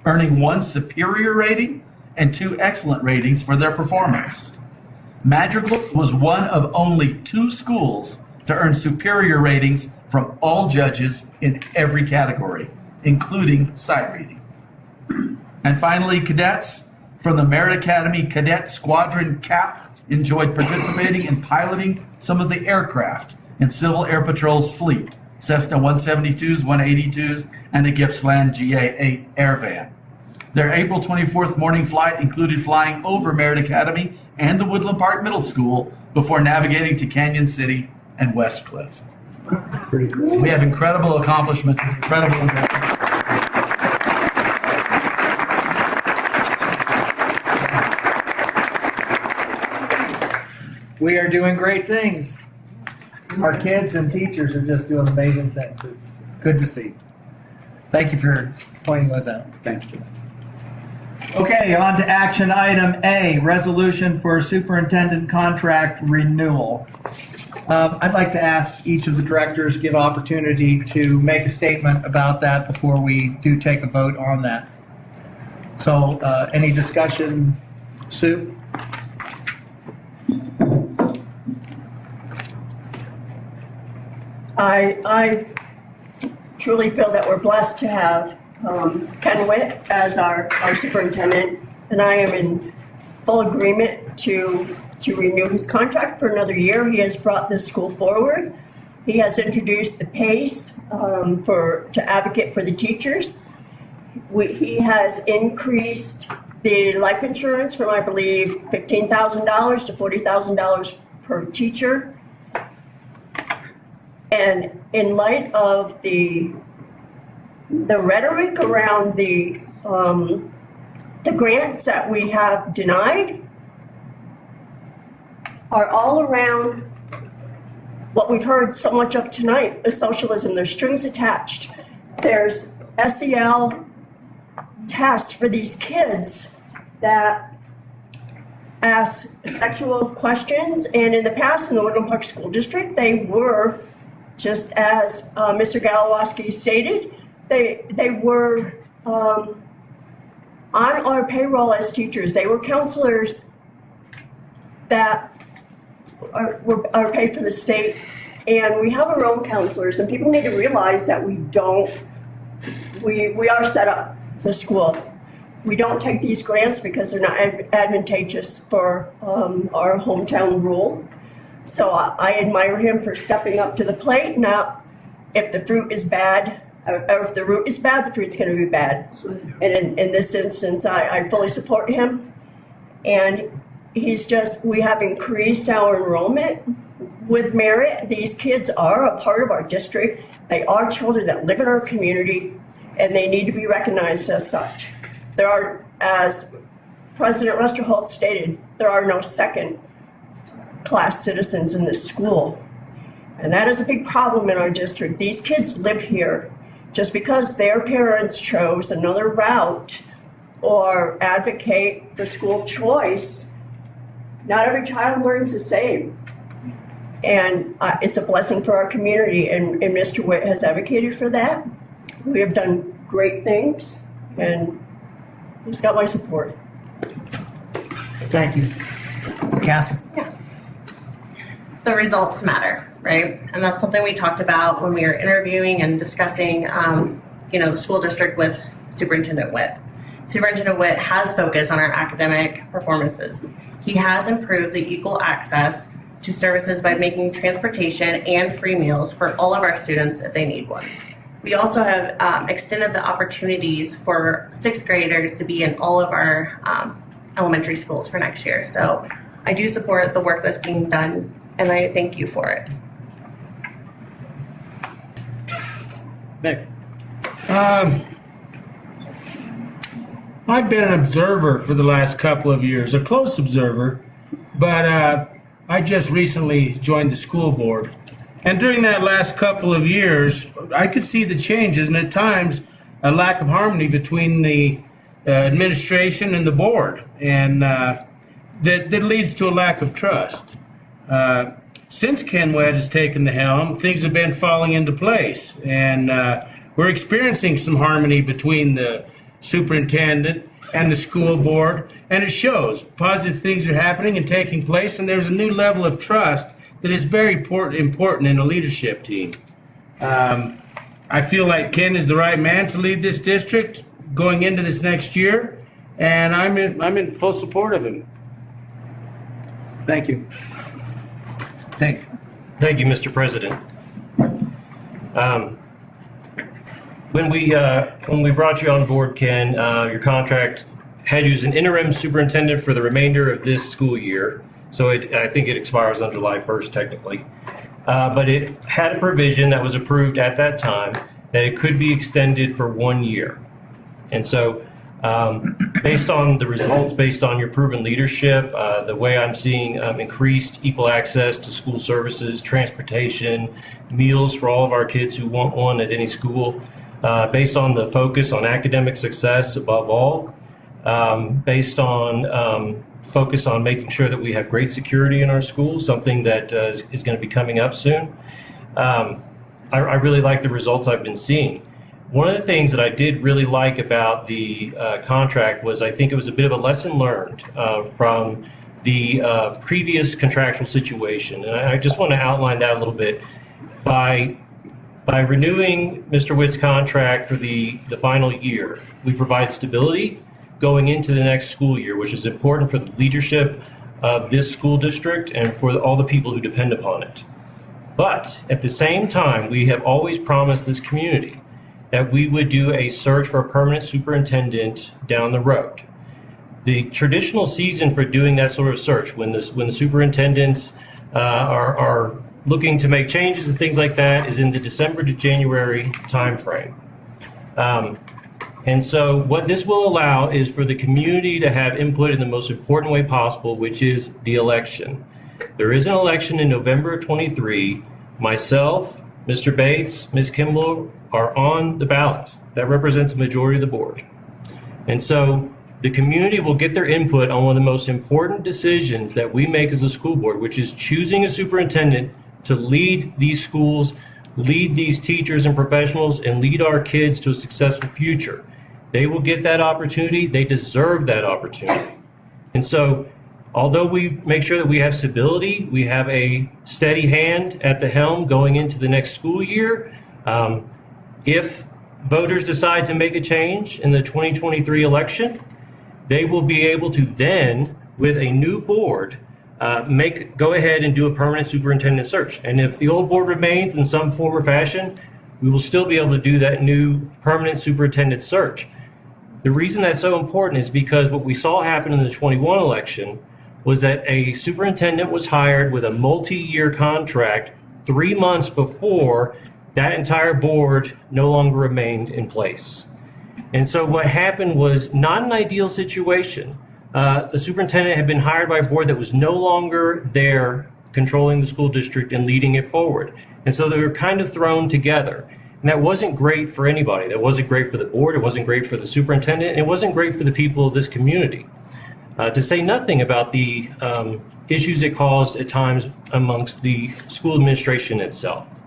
earning 1 superior rating and 2 excellent ratings for their performance. Madrigals was one of only 2 schools to earn superior ratings from all judges in every category, including sight reading. And finally, cadets from the Merit Academy Cadet Squadron CAP enjoyed participating in piloting some of the aircraft in Civil Air Patrol's fleet, Cessna 172s, 182s, and a Gippsland GA-8 air van. Their April 24th morning flight included flying over Merit Academy and the Woodland Park Middle School before navigating to Canyon City and West Cliff. That's pretty cool. We have incredible accomplishments, incredible investments. We are doing great things. Our kids and teachers are just doing amazing things. It's good to see. Thank you for pointing those out. Thank you. Okay, on to action item A, resolution for superintendent contract renewal. I'd like to ask each of the directors give opportunity to make a statement about that before we do take a vote on that. So, any discussion, Sue? I truly feel that we're blessed to have Ken Witt as our superintendent, and I am in full agreement to renew his contract for another year. He has brought this school forward. He has introduced the PACE to advocate for the teachers. He has increased the life insurance from, I believe, $15,000 to $40,000 per teacher. And in light of the rhetoric around the grants that we have denied are all around what we've heard so much of tonight, is socialism. There's strings attached. There's SEL tests for these kids that ask sexual questions, and in the past in the Woodland Park School District, they were, just as Mr. Galawoski stated, they were on our payroll as teachers. They were counselors that are paid for the state, and we have our own counselors, and people need to realize that we are set up, the school. We don't take these grants because they're not advantageous for our hometown rule. So I admire him for stepping up to the plate. Now, if the fruit is bad, or if the root is bad, the fruit's going to be bad. And in this instance, I fully support him. And we have increased our enrollment with merit. These kids are a part of our district. They are children that live in our community, and they need to be recognized as such. There are, as President Rusterholt stated, there are no second-class citizens in this school. And that is a big problem in our district. These kids live here. Just because their parents chose another route or advocate for school choice, not every child learns the same. And it's a blessing for our community, and Mr. Witt has advocated for that. We have done great things, and he's got my support. Thank you. Cassie? Yeah. So results matter, right? And that's something we talked about when we were interviewing and discussing, the school district with Superintendent Witt. Superintendent Witt has focused on our academic performances. He has improved the equal access to services by making transportation and free meals for all of our students if they need one. We also have extended the opportunities for sixth graders to be in all of our elementary schools for next year. So I do support the work that's being done, and I thank you for it. Nick. I've been an observer for the last couple of years, a close observer, but I just recently joined the school board. And during that last couple of years, I could see the changes, and at times a lack of harmony between the administration and the board, and that leads to a lack of trust. Since Ken Wedd has taken the helm, things have been falling into place, and we're experiencing some harmony between the superintendent and the school board, and it shows. Positive things are happening and taking place, and there's a new level of trust that is very important in a leadership team. I feel like Ken is the right man to lead this district going into this next year, and I'm in full support of him. Thank you. Thank you, Mr. President. When we brought you on board, Ken, your contract had you as an interim superintendent for the remainder of this school year. So I think it expires on July 1st, technically. But it had a provision that was approved at that time that it could be extended for 1 year. And so based on the results, based on your proven leadership, the way I'm seeing increased equal access to school services, transportation, meals for all of our kids who want one at any school, based on the focus on academic success above all, based on focus on making sure that we have great security in our schools, something that is going to be coming up soon. I really like the results I've been seeing. One of the things that I did really like about the contract was I think it was a bit of a lesson learned from the previous contractual situation. And I just want to outline that a little bit. By renewing Mr. Witt's contract for the final year, we provide stability going into the next school year, which is important for the leadership of this school district and for all the people who depend upon it. But at the same time, we have always promised this community that we would do a search for a permanent superintendent down the road. The traditional season for doing that sort of search, when the superintendents are looking to make changes and things like that, is in the December to January timeframe. And so what this will allow is for the community to have input in the most important way possible, which is the election. There is an election in November of 23. Myself, Mr. Bates, Ms. Kimball are on the ballot. That represents a majority of the board. And so the community will get their input on one of the most important decisions that we make as a school board, which is choosing a superintendent to lead these schools, lead these teachers and professionals, and lead our kids to a successful future. They will get that opportunity. They deserve that opportunity. And so although we make sure that we have stability, we have a steady hand at the helm going into the next school year. If voters decide to make a change in the 2023 election, they will be able to then, with a new board, go ahead and do a permanent superintendent search. And if the old board remains in some form or fashion, we will still be able to do that new permanent superintendent search. The reason that's so important is because what we saw happen in the 21 election was that a superintendent was hired with a multi-year contract 3 months before that entire board no longer remained in place. And so what happened was not an ideal situation. The superintendent had been hired by a board that was no longer there controlling the school district and leading it forward. And so they were kind of thrown together. And that wasn't great for anybody. That wasn't great for the board. It wasn't great for the superintendent. And it wasn't great for the people of this community. To say nothing about the issues it caused at times amongst the school administration itself.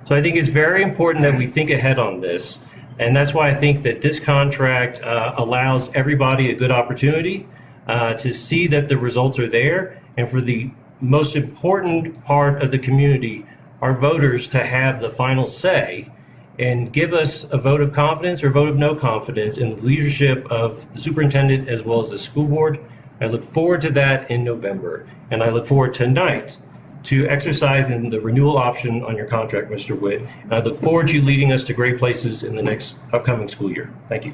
So I think it's very important that we think ahead on this. And that's why I think that this contract allows everybody a good opportunity to see that the results are there. And for the most important part of the community, our voters, to have the final say and give us a vote of confidence or vote of no confidence in the leadership of the superintendent as well as the school board. I look forward to that in November. And I look forward tonight to exercising the renewal option on your contract, Mr. Witt. And I look forward to you leading us to great places in the next upcoming school year. Thank you.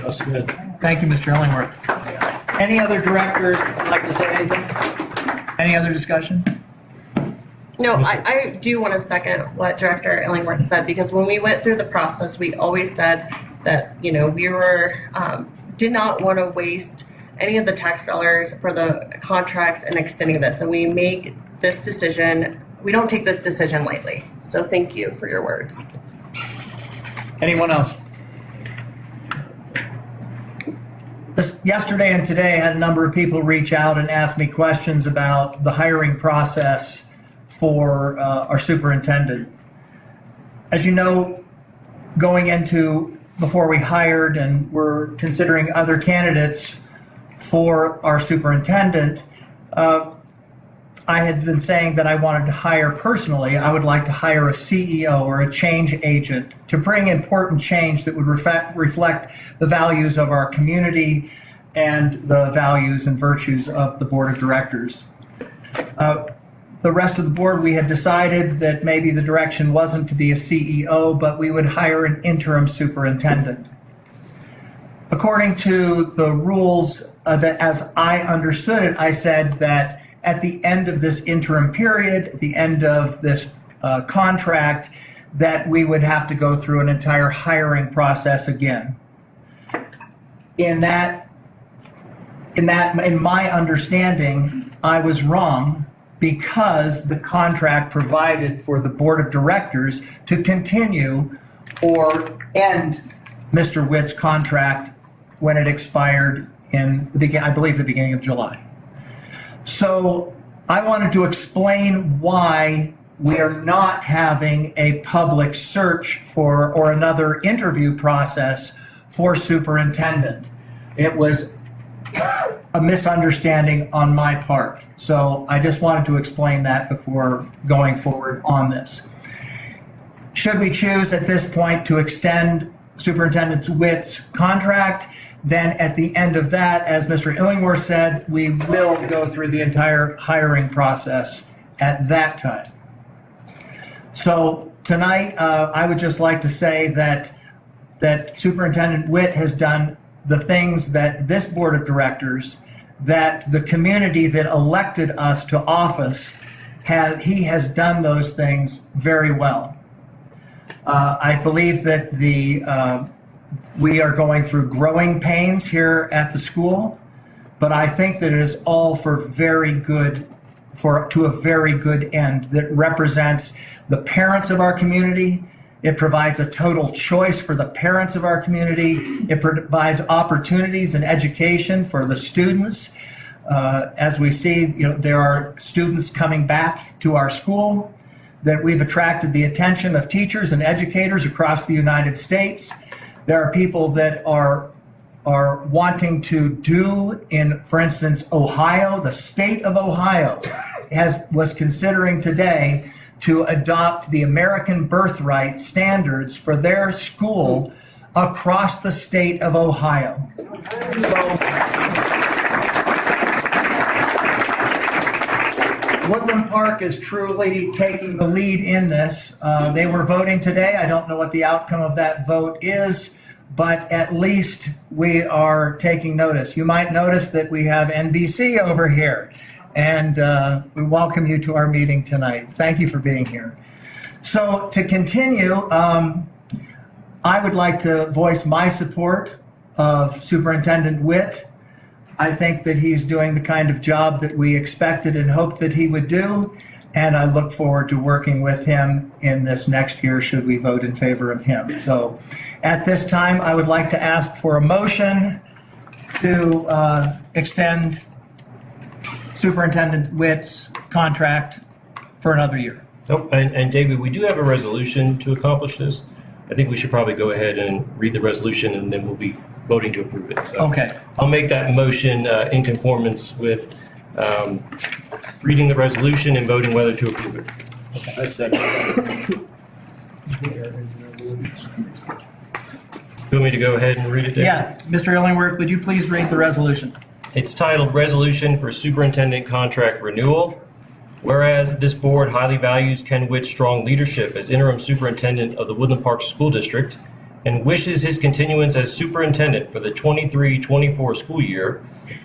That's good. Thank you, Mr. Illingworth. Any other directors would like to say anything? Any other discussion? No, I do want to second what Director Illingworth said, because when we went through the process, we always said that, we did not want to waste any of the tax dollars for the contracts and extending this. And we make this decision, we don't take this decision lightly. So thank you for your words. Anyone else? Yesterday and today, I had a number of people reach out and ask me questions about the hiring process for our superintendent. As you know, before we hired and we're considering other candidates for our superintendent, I had been saying that I wanted to hire personally, I would like to hire a CEO or a change agent to bring important change that would reflect the values of our community and the values and virtues of the board of directors. The rest of the board, we had decided that maybe the direction wasn't to be a CEO, but we would hire an interim superintendent. According to the rules, that as I understood it, I said that at the end of this interim period, at the end of this contract, that we would have to go through an entire hiring process again. In my understanding, I was wrong, because the contract provided for the board of directors to continue or end Mr. Witt's contract when it expired in I believe the beginning of July. So I wanted to explain why we are not having a public search or another interview process for superintendent. It was a misunderstanding on my part. So I just wanted to explain that before going forward on this. Should we choose at this point to extend Superintendent Witt's contract, then at the end of that, as Mr. Illingworth said, we will go through the entire hiring process at that time. So tonight, I would just like to say that Superintendent Witt has done the things that this board of directors, that the community that elected us to office, he has done those things very well. I believe that we are going through growing pains here at the school, but I think that it is all to a very good end that represents the parents of our community. It provides a total choice for the parents of our community. It provides opportunities and education for the students. As we see, there are students coming back to our school, that we've attracted the attention of teachers and educators across the United States. There are people that are are wanting to do in, for instance, Ohio, the state of Ohio was considering today to adopt the American birthright standards for their school across the state of Ohio. Woodland Park is truly taking the lead in this. They were voting today. I don't know what the outcome of that vote is, but at least we are taking notice. You might notice that we have NBC over here, and we welcome you to our meeting tonight. Thank you for being here. So to continue, I would like to voice my support of Superintendent Witt. I think that he's doing the kind of job that we expected and hoped that he would do, and I look forward to working with him in this next year should we vote in favor of him. So at this time, I would like to ask for a motion to extend Superintendent Witt's contract for another year. Oh, and David, we do have a resolution to accomplish this. I think we should probably go ahead and read the resolution, and then we'll be voting to approve it. So okay. I'll make that motion in conformance with reading the resolution and voting whether to approve it. Okay. I second. You want me to go ahead and read it, David? Yeah, Mr. Illingworth, would you please read the resolution? It's titled Resolution for Superintendent Contract Renewal. Whereas this board highly values Ken Witt's strong leadership as interim superintendent of the Woodland Park School District and wishes his continuance as superintendent for the 23-24 school year,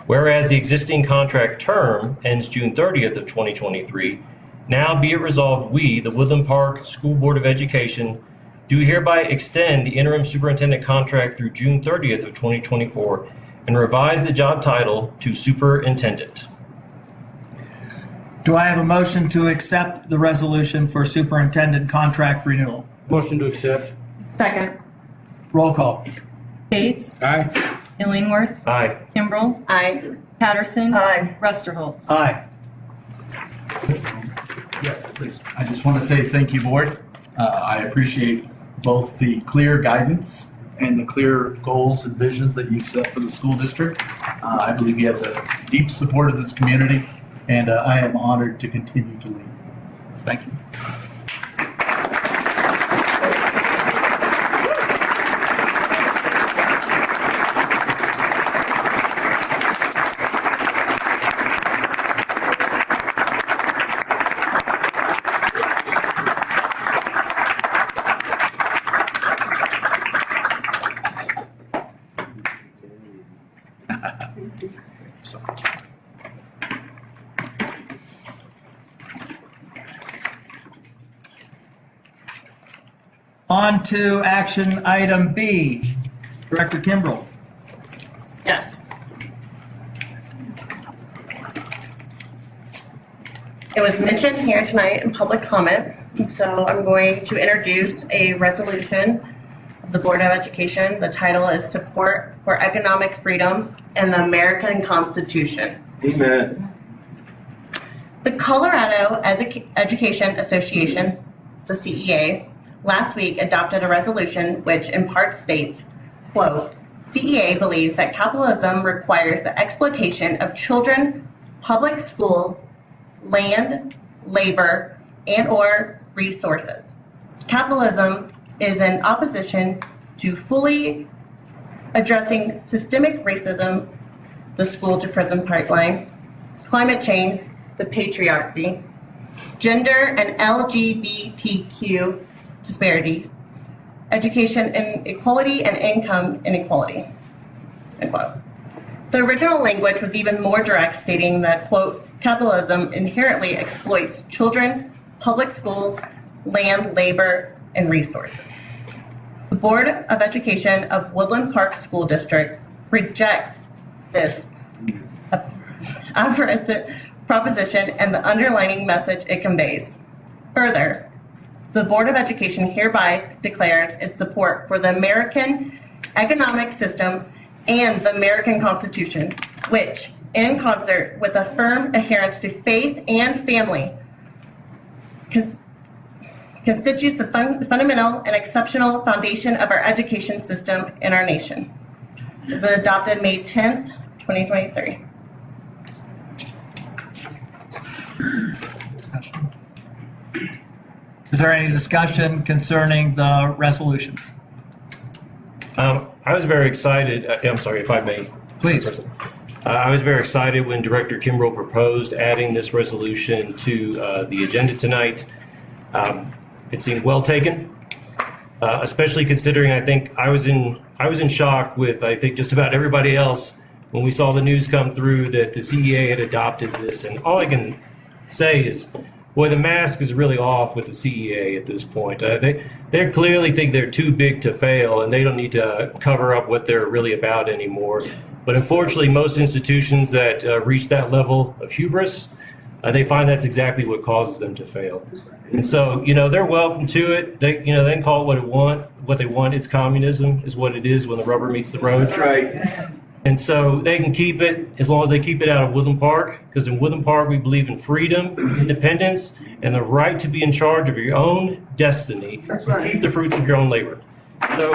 whereas the existing contract term ends June 30th of 2023, now be it resolved we, the Woodland Park School Board of Education, do hereby extend the interim superintendent contract through June 30th of 2024 and revise the job title to superintendent. Do I have a motion to accept the resolution for superintendent contract renewal? Motion to accept. Second. Roll call. Bates. Aye. Illingworth. Aye. Kimbrell. Aye. Patterson. Aye. Rusterholz. Aye. Yes, please. I just want to say thank you, board. I appreciate both the clear guidance and the clear goals and visions that you've set for the school district. I believe you have the deep support of this community, and I am honored to continue to lead. Thank you. On to action item B. Director Kimbrell. Yes. It was mentioned here tonight in public comment, and so I'm going to introduce a resolution of the Board of Education. The title is Support for Economic Freedom and the American Constitution. Amen. The Colorado Education Association, the CEA, last week adopted a resolution which in part states, quote, CEA believes that capitalism requires the exploitation of children, public schools, land, labor, and or resources. Capitalism is in opposition to fully addressing systemic racism, the school to prison pipeline, climate change, the patriarchy, gender and LGBTQ disparities, education inequality, and income inequality, end quote. The original language was even more direct, stating that, quote, capitalism inherently exploits children, public schools, land, labor, and resources. The Board of Education of Woodland Park School District rejects this proposition and the underlying message it conveys. Further, the Board of Education hereby declares its support for the American economic system and the American Constitution, which, in concert with a firm adherence to faith and family, constitutes the fundamental and exceptional foundation of our education system in our nation. This was adopted May 10th, 2023. Is there any discussion concerning the resolution? I was very excited. I'm sorry, if I may. Please. I was very excited when Director Kimbrough proposed adding this resolution to the agenda tonight. It seemed well taken, especially considering I think I was in shock with I think just about everybody else when we saw the news come through that the CEA had adopted this. And all I can say is, boy, the mask is really off with the CEA at this point. They clearly think they're too big to fail, and they don't need to cover up what they're really about anymore. But unfortunately, most institutions that reach that level of hubris, they find that's exactly what causes them to fail. And so, they're welcome to it. They can call it what they want. It's communism, is what it is when the rubber meets the road. That's right. And so they can keep it as long as they keep it out of Woodland Park, because in Woodland Park we believe in freedom, independence, and the right to be in charge of your own destiny. That's right. Keep the fruits of your own labor. So.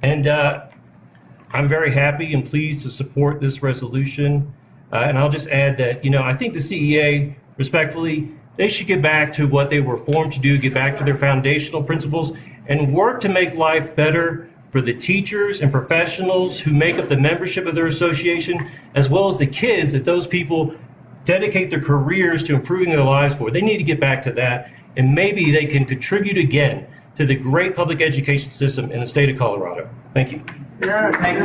And I'm very happy and pleased to support this resolution. And I'll just add that, I think the CEA, respectfully, they should get back to what they were formed to do, get back to their foundational principles, and work to make life better for the teachers and professionals who make up the membership of their association, as well as the kids that those people dedicate their careers to improving their lives for. They need to get back to that, and maybe they can contribute again to the great public education system in the state of Colorado. Thank you. Yeah, thank you.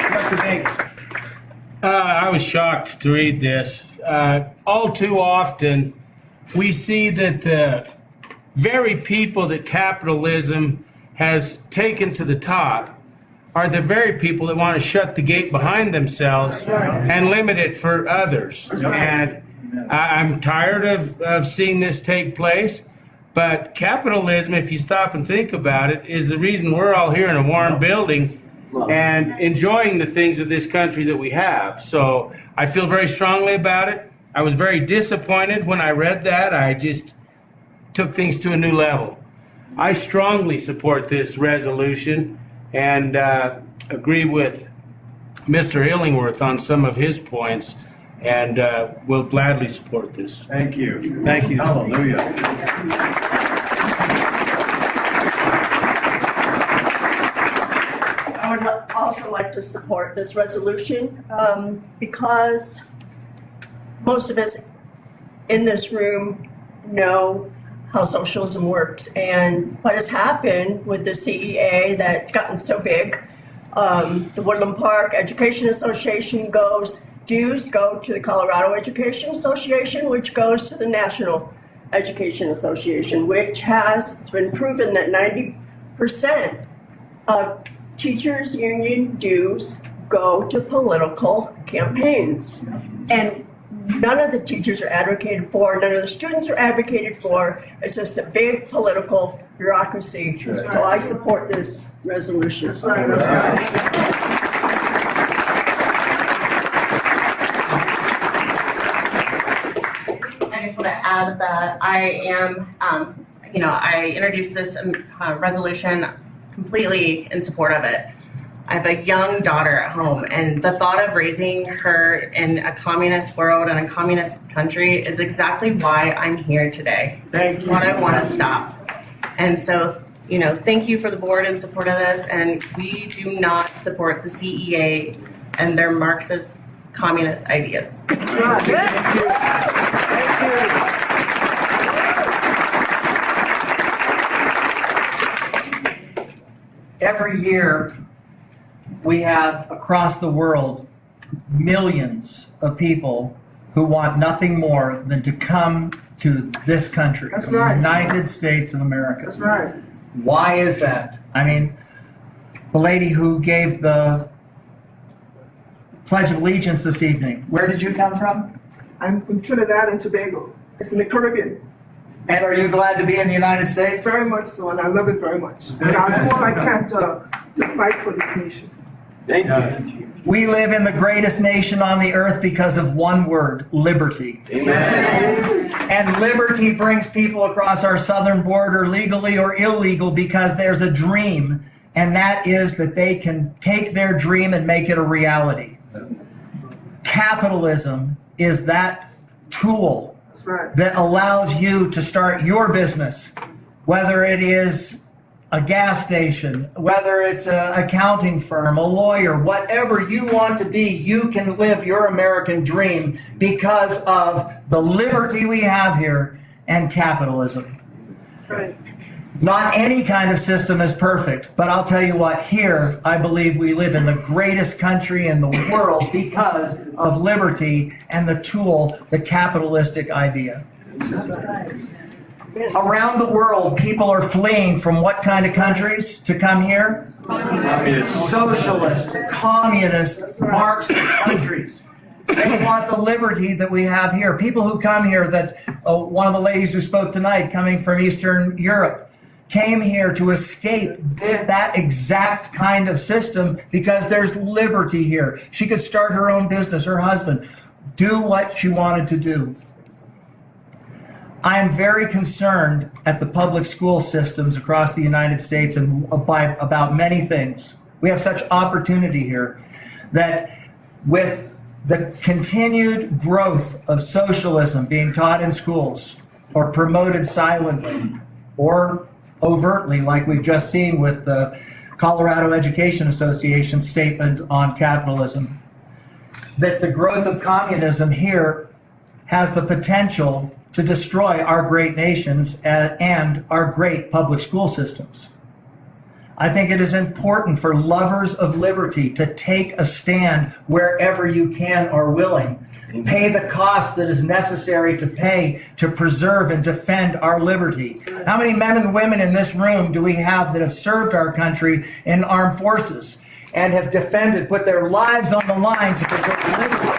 Dr. Banks. I was shocked to read this. All too often, we see that the very people that capitalism has taken to the top are the very people that want to shut the gate behind themselves and limit it for others. And I'm tired of seeing this take place. But capitalism, if you stop and think about it, is the reason we're all here in a warm building and enjoying the things of this country that we have. So I feel very strongly about it. I was very disappointed when I read that. I just took things to a new level. I strongly support this resolution and agree with Mr. Illingworth on some of his points, and will gladly support this. Thank you. Thank you. Hallelujah. I would also like to support this resolution because most of us in this room know how socialism works and what has happened with the CEA that's gotten so big. The Woodland Park Education Association dues go to the Colorado Education Association, which goes to the National Education Association, which it's been proven that 90% of teachers' union dues go to political campaigns. And none of the teachers are advocated for, none of the students are advocated for. It's just a big political bureaucracy. So I support this resolution. I just want to add that I am, I introduced this resolution completely in support of it. I have a young daughter at home, and the thought of raising her in a communist world and a communist country is exactly why I'm here today. That's what I want to stop. And so, thank you for the board in support of this, and we do not support the CEA and their Marxist communist ideas. Every year, we have across the world millions of people who want nothing more than to come to this country, That's the right. United States of America. That's right. Why is that? I mean, the lady who gave the Pledge of Allegiance this evening, where did you come from? I'm from Trinidad and Tobago. It's in the Caribbean. And are you glad to be in the United States? Very much so, and I love it very much. And I'll do all I can to fight for this nation. Thank you. We live in the greatest nation on the earth because of one word, liberty. Amen. And liberty brings people across our southern border legally or illegal because there's a dream, and that is that they can take their dream and make it a reality. Capitalism is that tool that allows you to start your business, whether it is a gas station, whether it's an accounting firm, a lawyer, whatever you want to be, you can live your American dream because of the liberty we have here and capitalism. Not any kind of system is perfect, but I'll tell you what, here I believe we live in the greatest country in the world because of liberty and the tool, the capitalistic idea. Around the world, people are fleeing from what kind of countries to come here? Socialist, communist, Marxist countries. They want the liberty that we have here. People who come here, that one of the ladies who spoke tonight, coming from Eastern Europe, came here to escape that exact kind of system because there's liberty here. She could start her own business, her husband, do what she wanted to do. I am very concerned at the public school systems across the United States and about many things. We have such opportunity here that with the continued growth of socialism being taught in schools or promoted silently or overtly, like we've just seen with the Colorado Education Association statement on capitalism, that the growth of communism here has the potential to destroy our great nations and our great public school systems. I think it is important for lovers of liberty to take a stand wherever you can or willing. Pay the cost that is necessary to pay to preserve and defend our liberty. How many men and women in this room do we have that have served our country in armed forces and have defended, put their lives on the line to preserve liberty?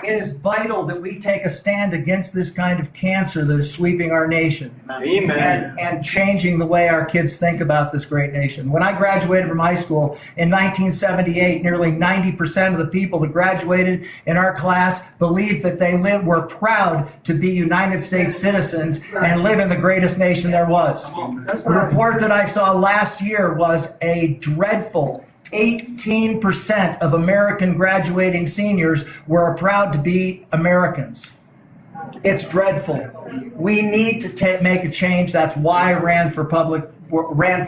It is vital that we take a stand against this kind of cancer that is sweeping our nation. Amen. And changing the way our kids think about this great nation. When I graduated from high school in 1978, nearly 90% of the people that graduated in our class believed that they were proud to be United States citizens and live in the greatest nation there was. The report that I saw last year was a dreadful 18% of American graduating seniors were proud to be Americans. It's dreadful. We need to make a change. That's why I ran for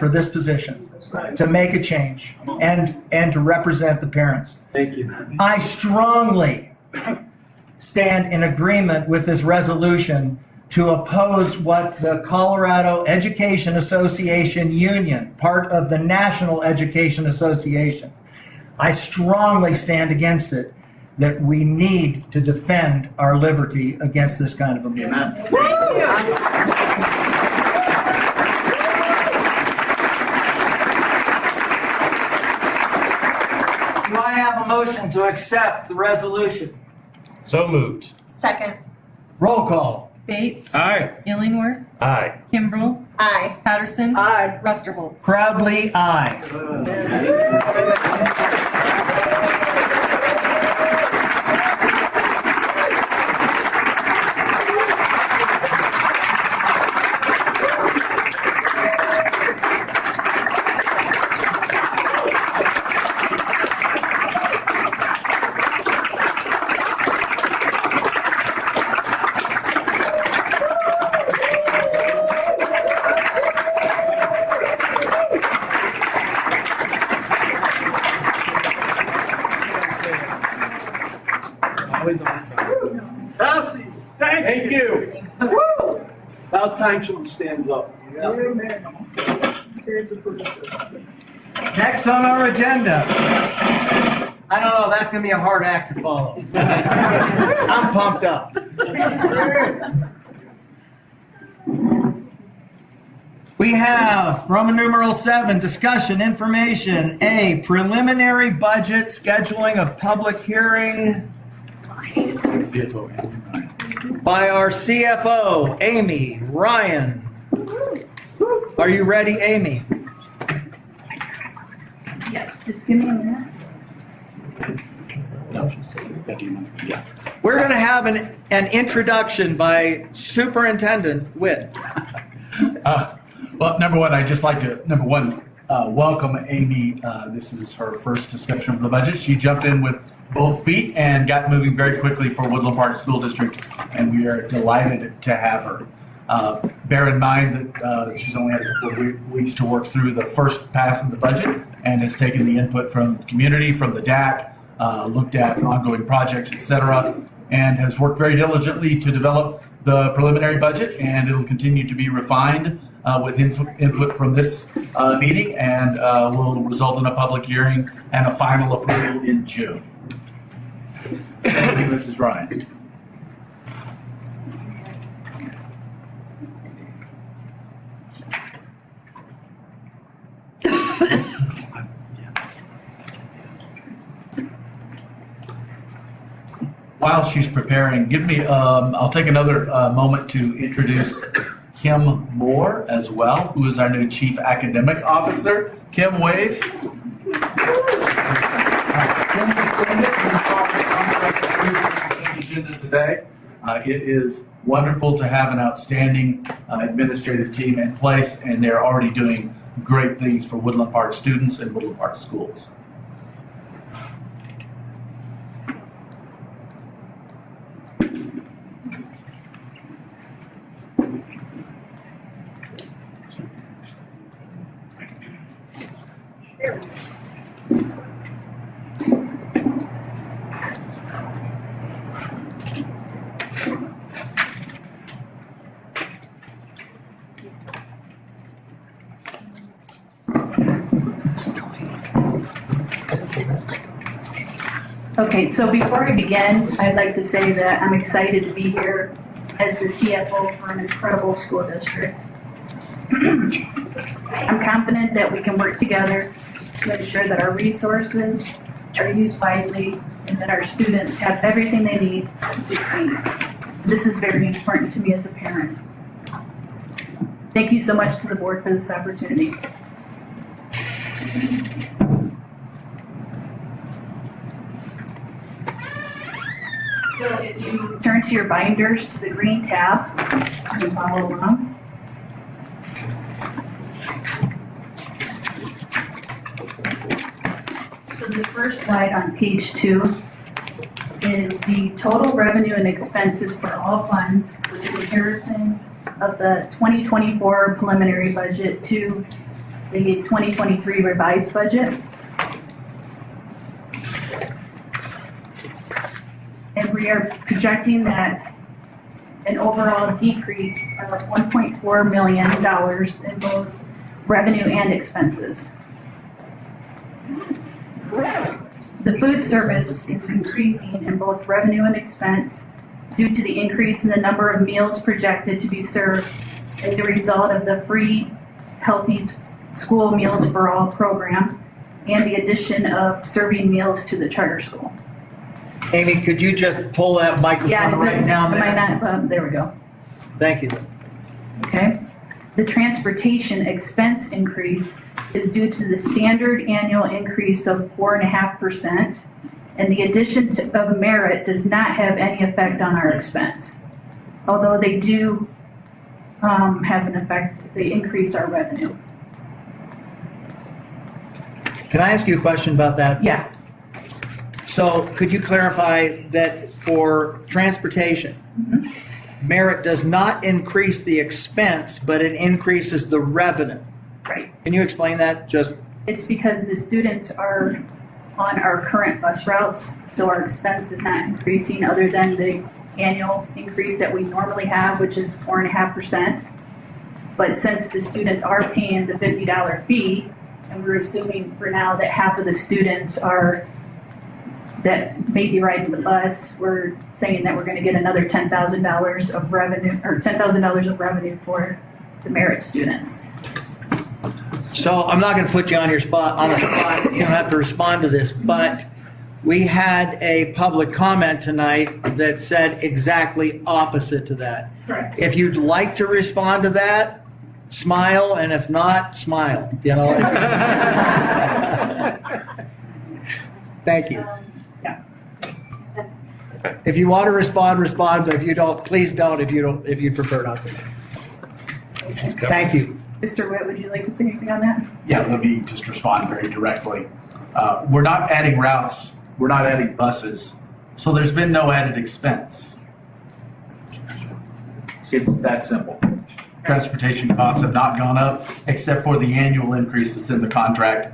this position, to make a change and to represent the parents. Thank you. I strongly stand in agreement with this resolution to oppose what the Colorado Education Association Union, part of the National Education Association, I strongly stand against it, that we need to defend our liberty against this kind of abuse. Do I have a motion to accept the resolution? So moved. Second. Roll call. Bates. Aye. Illingworth. Aye. Kimbrell. Aye. Patterson. Aye. Rusterholz. Proudly, aye. Thank you. Woo! About time someone stands up. Amen. Next on our agenda. I don't know, that's going to be a hard act to follow. I'm pumped up. We have Roman numeral 7, discussion, information. A, preliminary budget, scheduling of public hearing by our CFO, Amy Ryan. Are you ready, Amy? Yes, just give me a minute. We're going to have an introduction by Superintendent Witt. Well, number one, I'd just like to, welcome Amy. This is her first discussion of the budget. She jumped in with both feet and got moving very quickly for Woodland Park School District, and we are delighted to have her. Bear in mind that she's only had a couple of weeks to work through the first pass of the budget and has taken the input from the community, from the DAC, looked at ongoing projects, etc., and has worked very diligently to develop the preliminary budget, and it'll continue to be refined with input from this meeting, and will result in a public hearing and a final approval in June. Thank you, Mrs. Ryan. While she's preparing, I'll take another moment to introduce Kim Moore as well, who is our new Chief Academic Officer. Kim, wave. Agenda today. It is wonderful to have an outstanding administrative team in place, and they're already doing great things for Woodland Park students and Woodland Park schools. Okay, so before I begin, I'd like to say that I'm excited to be here as the CFO for an incredible school district. I'm confident that we can work together to ensure that our resources are used wisely and that our students have everything they need to succeed. This is very important to me as a parent. Thank you so much to the board for this opportunity. So if you turn to your binders to the green tab, you can follow along. So this first slide on page 2 is the total revenue and expenses for all funds with the comparison of the 2024 preliminary budget to the 2023 revised budget. And we are projecting that an overall decrease of $1.4 million in both revenue and expenses. The food service is increasing in both revenue and expense due to the increase in the number of meals projected to be served as a result of the free Healthy School Meals for All program and the addition of serving meals to the charter school. Amy, could you just pull that microphone right down there? Am I not, there we go. Thank you. Okay. The transportation expense increase is due to the standard annual increase of 4.5%, and the addition of merit does not have any effect on our expense. Although they do have an effect, they increase our revenue. Can I ask you a question about that? Yeah. So could you clarify that for transportation, merit does not increase the expense, but it increases the revenue? Right. Can you explain that? It's because the students are on our current bus routes, so our expense is not increasing other than the annual increase that we normally have, which is 4.5%. But since the students are paying the $50 fee, and we're assuming for now that half of the students that may be riding the bus, we're saying that we're going to get another $10,000 of revenue, or $10,000 of revenue for the merit students. So I'm not going to put you on a spot. You don't have to respond to this, but we had a public comment tonight that said exactly opposite to that. Correct. If you'd like to respond to that, smile, and if not, smile. You know. Thank you. If you want to respond, respond. But if you don't, please don't. If you prefer not to. Thank you. Mr. Witt, would you like to say anything on that? Yeah, let me just respond very directly. We're not adding routes, we're not adding buses, so there's been no added expense. It's that simple. Transportation costs have not gone up, except for the annual increase that's in the contract.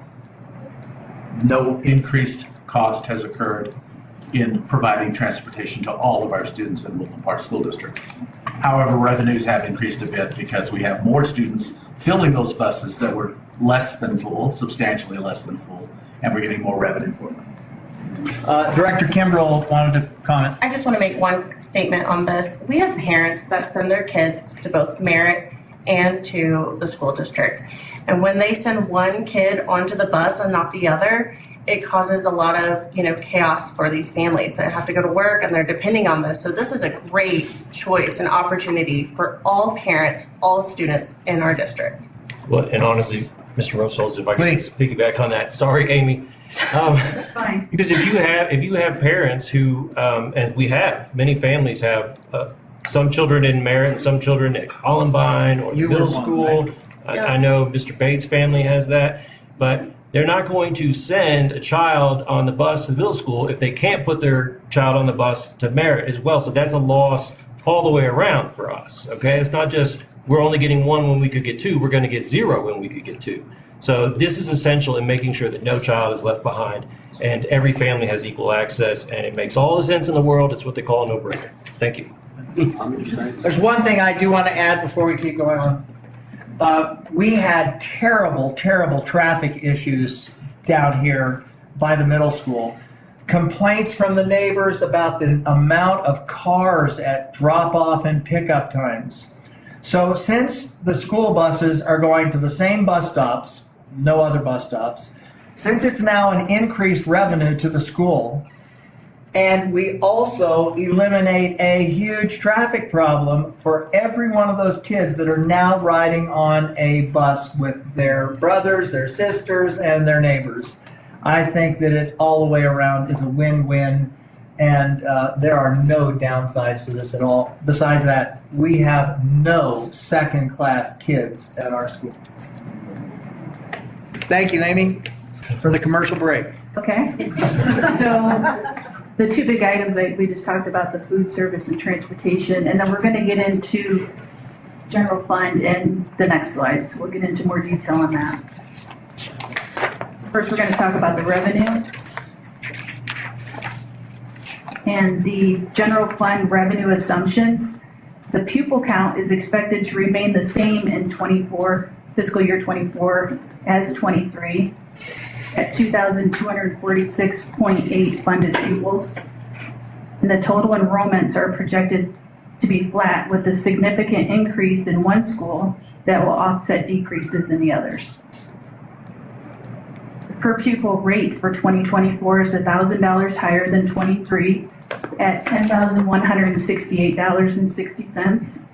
No increased cost has occurred in providing transportation to all of our students in Woodland Park School District. However, revenues have increased a bit because we have more students filling those buses that were less than full, substantially less than full, and we're getting more revenue for them. Director Kimbrell wanted to comment. I just want to make one statement on this. We have parents that send their kids to both Merritt and to the school district. And when they send one kid onto the bus and not the other, it causes a lot of, chaos for these families that have to go to work and they're depending on this. So this is a great choice and opportunity for all parents, all students in our district. Well, and honestly, Mr. Rosols, if I can piggyback on that. Sorry, Amy. That's fine. Because if you have parents who, and we have, many families have some children in Merritt and some children at Columbine or the middle school. Right? I know Mr. Bates' family has that, but they're not going to send a child on the bus to the middle school if they can't put their child on the bus to Merritt as well. So that's a loss all the way around for us, okay? It's not just we're only getting one when we could get two, we're going to get zero when we could get two. So this is essential in making sure that no child is left behind and every family has equal access, and it makes all the sense in the world. It's what they call a no-brainer. Thank you. There's one thing I do want to add before we keep going on. We had terrible traffic issues down here by the middle school. Complaints from the neighbors about the amount of cars at drop-off and pickup times. So since the school buses are going to the same bus stops, no other bus stops, since it's now an increased revenue to the school, and we also eliminate a huge traffic problem for every one of those kids that are now riding on a bus with their brothers, their sisters, and their neighbors. I think that it all the way around is a win-win, and there are no downsides to this at all. Besides that, we have no second-class kids at our school. Thank you, Amy, for the commercial break. Okay. So the two big items that we just talked about, the food service and transportation, and then we're going to get into general fund in the next slide. So we'll get into more detail on that. First, we're going to talk about the revenue. And the general fund revenue assumptions. The pupil count is expected to remain the same in fiscal year 24 as 23 at 2,246.8 funded pupils. And the total enrollments are projected to be flat with a significant increase in one school that will offset decreases in the others. The per pupil rate for 2024 is $1,000 higher than 23 at $10,168.60.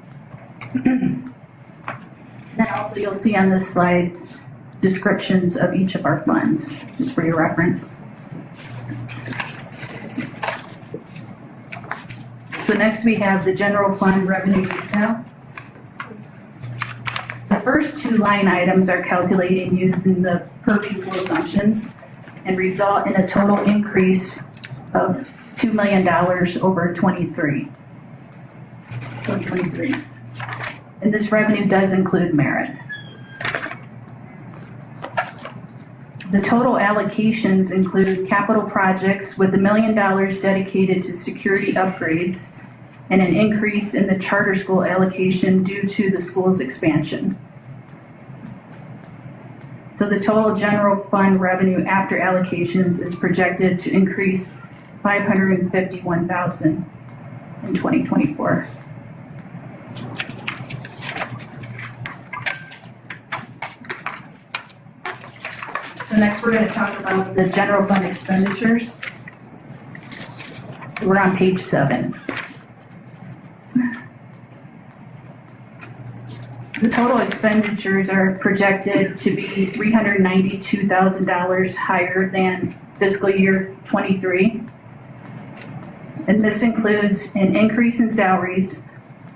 Then also you'll see on this slide descriptions of each of our funds, just for your reference. So next we have the general fund revenue detail. The first two line items are calculated using the per pupil assumptions and result in a total increase of $2 million over 2023. And this revenue does include merit. The total allocations include capital projects with $1 million dedicated to security upgrades and an increase in the charter school allocation due to the school's expansion. So the total general fund revenue after allocations is projected to increase $551,000 in 2024. So next we're going to talk about the general fund expenditures. We're on page 7. The total expenditures are projected to be $392,000 higher than fiscal year '23. And this includes an increase in salaries,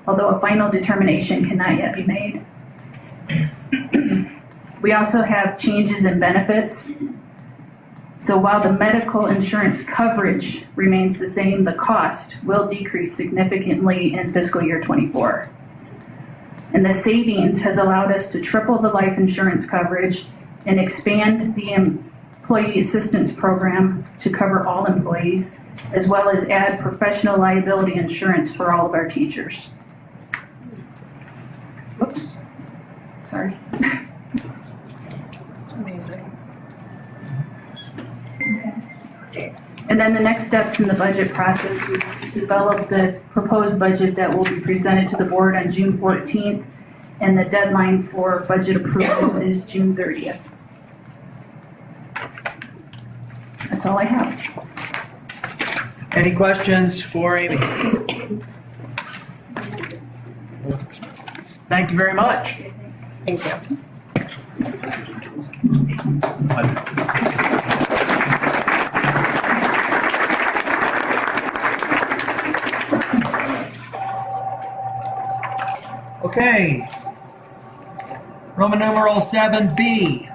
although a final determination cannot yet be made. We also have changes in benefits. So while the medical insurance coverage remains the same, the cost will decrease significantly in fiscal year '24. And the savings has allowed us to triple the life insurance coverage and expand the employee assistance program to cover all employees, as well as add professional liability insurance for all of our teachers. Whoops, sorry. It's amazing. And then the next steps in the budget process is to develop the proposed budget that will be presented to the board on June 14th, and the deadline for budget approval is June 30th. That's all I have. Any questions for Amy? Thank you very much. Thank you. Okay. Roman numeral 7B,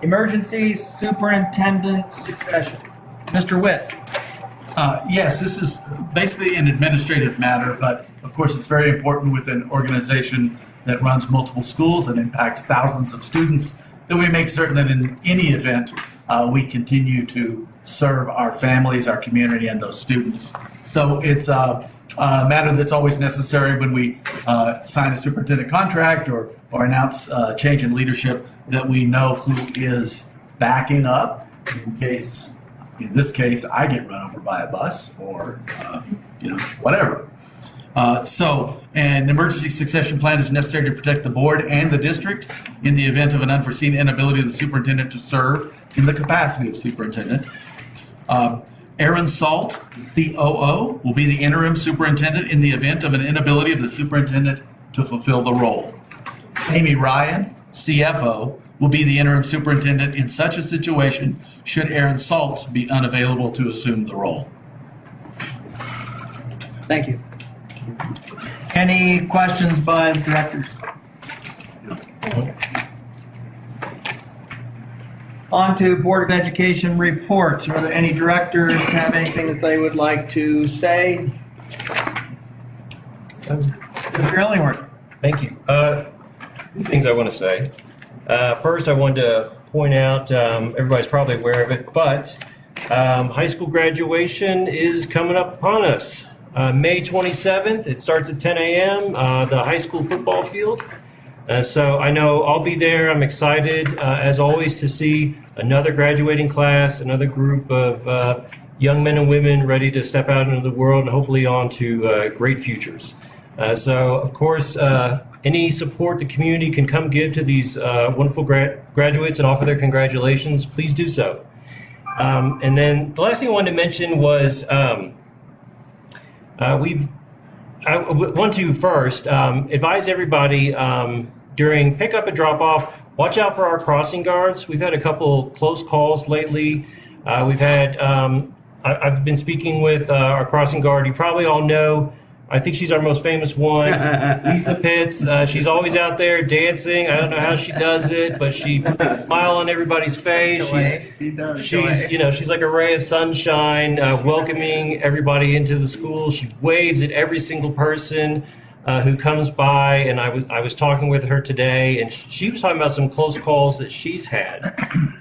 emergency superintendent succession. Mr. Witt. Yes, this is basically an administrative matter, but of course it's very important with an organization that runs multiple schools and impacts thousands of students that we make certain that in any event we continue to serve our families, our community, and those students. So it's a matter that's always necessary when we sign a superintendent contract or announce change in leadership, that we know who is backing up in case, in this case, I get run over by a bus or whatever. So an emergency succession plan is necessary to protect the board and the district in the event of an unforeseen inability of the superintendent to serve in the capacity of superintendent. Aaron Salt, the COO, will be the interim superintendent in the event of an inability of the superintendent to fulfill the role. Amy Ryan, CFO, will be the interim superintendent in such a situation should Aaron Salt be unavailable to assume the role. Thank you. Any questions by the directors? On to Board of Education reports. Are there any directors have anything that they would like to say? Mr. Illingworth. Thank you. Two things I want to say. First, I wanted to point out, everybody's probably aware of it, but high school graduation is coming up upon us. May 27th, it starts at 10 a.m., the high school football field. So I know I'll be there. I'm excited, as always, to see another graduating class, another group of young men and women ready to step out into the world and hopefully on to great futures. So, of course, any support the community can come give to these wonderful graduates and offer their congratulations, please do so. And then the last thing I wanted to mention was I want to first advise everybody during pickup and drop off, watch out for our crossing guards. We've had a couple close calls lately. We've had, I've been speaking with our crossing guard. You probably all know, I think she's our most famous one, Lisa Pitts. She's always out there dancing. I don't know how she does it, but she puts a smile on everybody's face. She's like a ray of sunshine, welcoming everybody into the school. She waves at every single person who comes by, and I was talking with her today, and she was talking about some close calls that she's had.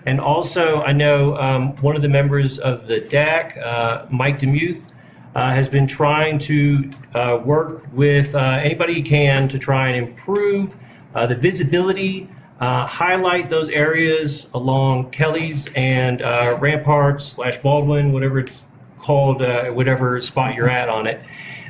And also, I know one of the members of the DAC, Mike Demuth, has been trying to work with anybody he can to try and improve the visibility, highlight those areas along Kelly's and Ramparts / Baldwin, whatever it's called, whatever spot you're at on it.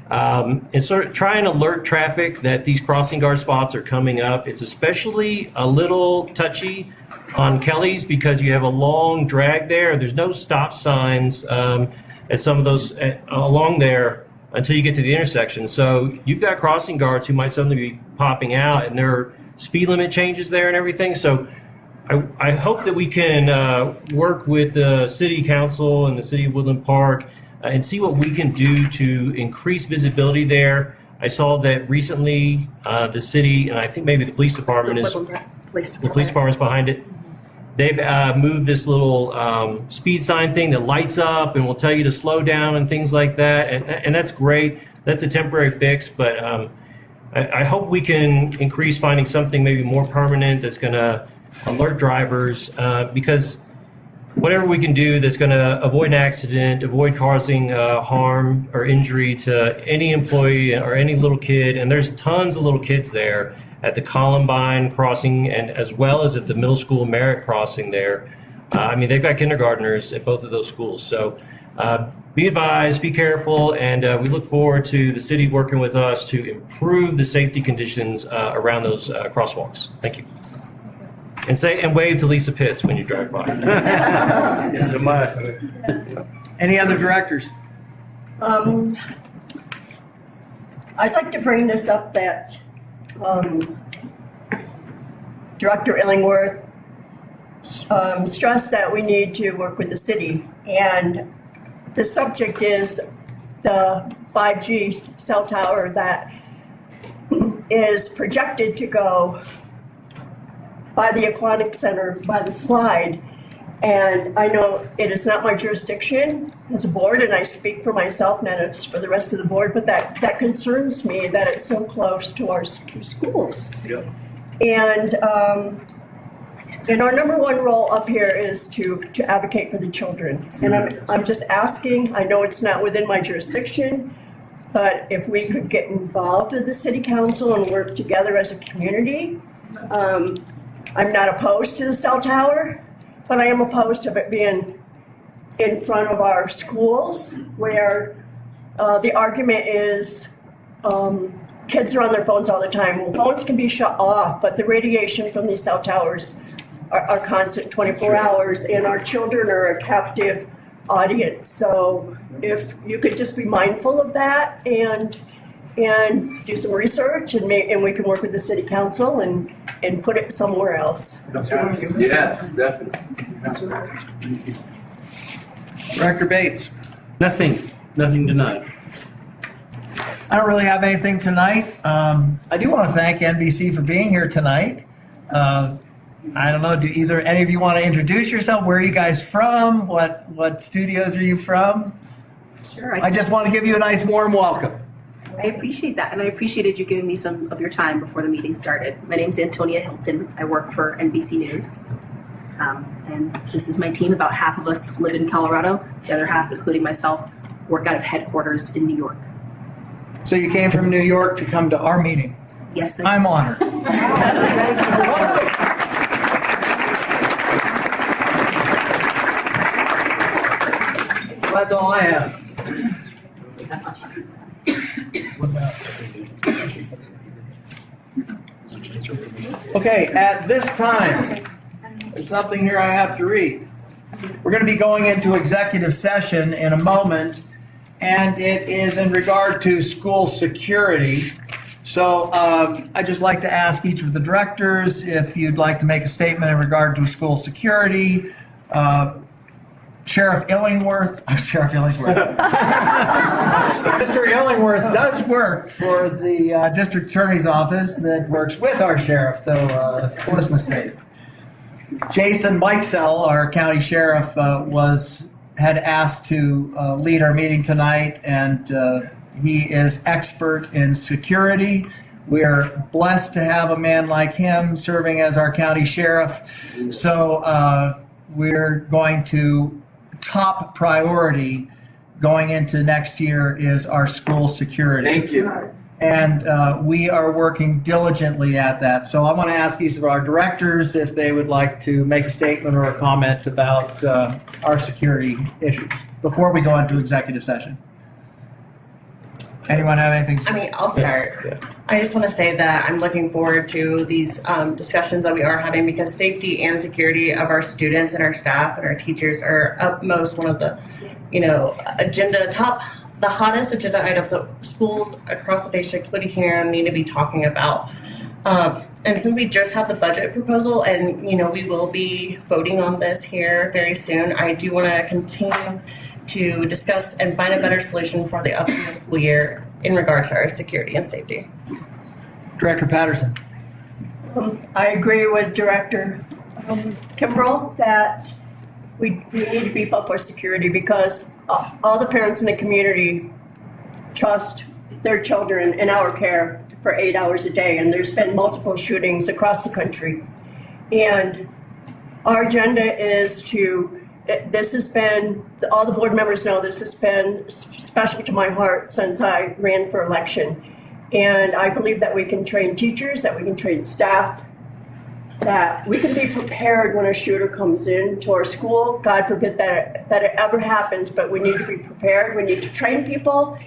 And sort of try and alert traffic that these crossing guard spots are coming up. It's especially a little touchy on Kelly's because you have a long drag there. There's no stop signs at some of those along there until you get to the intersection. So you've got crossing guards who might suddenly be popping out, and there are speed limit changes there and everything. So I hope that we can work with the city council and the city of Woodland Park and see what we can do to increase visibility there. I saw that recently the city, and I think maybe the police department the police department's behind it. They've moved this little speed sign thing that lights up and will tell you to slow down and things like that, and that's great. That's a temporary fix, but I hope we can increase finding something maybe more permanent that's going to alert drivers, because whatever we can do that's going to avoid an accident, avoid causing harm or injury to any employee or any little kid, and there's tons of little kids there at the Columbine crossing and as well as at the middle school Merritt crossing there. I mean, they've got kindergartners at both of those schools. So be advised, be careful, and we look forward to the city working with us to improve the safety conditions around those crosswalks. Thank you. And wave to Lisa Pitts when you drive by. It's a must. Any other directors? I'd like to bring this up that Director Illingworth stressed that we need to work with the city, and the subject is the 5G cell tower that is projected to go by the Aquatic Center, by the slide. And I know it is not my jurisdiction as a board, and I speak for myself, not as for the rest of the board, but that concerns me that it's so close to our two schools. Yep. And our number one role up here is to advocate for the children. And I'm just asking, I know it's not within my jurisdiction, but if we could get involved with the city council and work together as a community. I'm not opposed to the cell tower, but I am opposed to it being in front of our schools where the argument is kids are on their phones all the time. Well, phones can be shut off, but the radiation from these cell towers are constant 24 hours, and our children are a captive audience. So if you could just be mindful of that and do some research, and we can work with the city council and put it somewhere else. Yes, definitely. Director Bates. Nothing tonight. I don't really have anything tonight. I do want to thank NBC for being here tonight. I don't know, do either any of you want to introduce yourself? Where are you guys from? What studios are you from? Sure. I just want to give you a nice warm welcome. I appreciate that, and I appreciated you giving me some of your time before the meeting started. My name's Antonia Hilton. I work for NBC News, and this is my team. About half of us live in Colorado. The other half, including myself, work out of headquarters in New York. So you came from New York to come to our meeting? Yes, I'm honored. That's all I have. Okay, at this time, there's something here I have to read. We're going to be going into executive session in a moment, and it is in regard to school security. So I'd just like to ask each of the directors if you'd like to make a statement in regard to school security. Sheriff Illingworth. Mr. Illingworth does work for the district attorney's office that works with our sheriff, so first mistake. Jason Mikesell, our county sheriff, had asked to lead our meeting tonight, and he is expert in security. We are blessed to have a man like him serving as our county sheriff, so we're going to top priority going into next year is our school security. Thank you. And we are working diligently at that. So I want to ask each of our directors if they would like to make a statement or a comment about our security issues before we go into executive session. Anyone have anything to say? I mean, I'll start. Yeah. I just want to say that I'm looking forward to these discussions that we are having, because safety and security of our students and our staff and our teachers are upmost one of the, top the hottest agenda items that schools across the nation, including here, need to be talking about. And since we just had the budget proposal, and we will be voting on this here very soon, I do want to continue to discuss and find a better solution for the upcoming school year in regards to our security and safety. Director Patterson. I agree with Director Kimbrell that we need to beef up our security because all the parents in the community trust their children in our care for 8 hours a day, and there's been multiple shootings across the country. And our agenda is this has been, all the board members know this has been special to my heart since I ran for election. And I believe that we can train teachers, that we can train staff, that we can be prepared when a shooter comes into our school. God forbid that it ever happens, but we need to be prepared. We need to train people.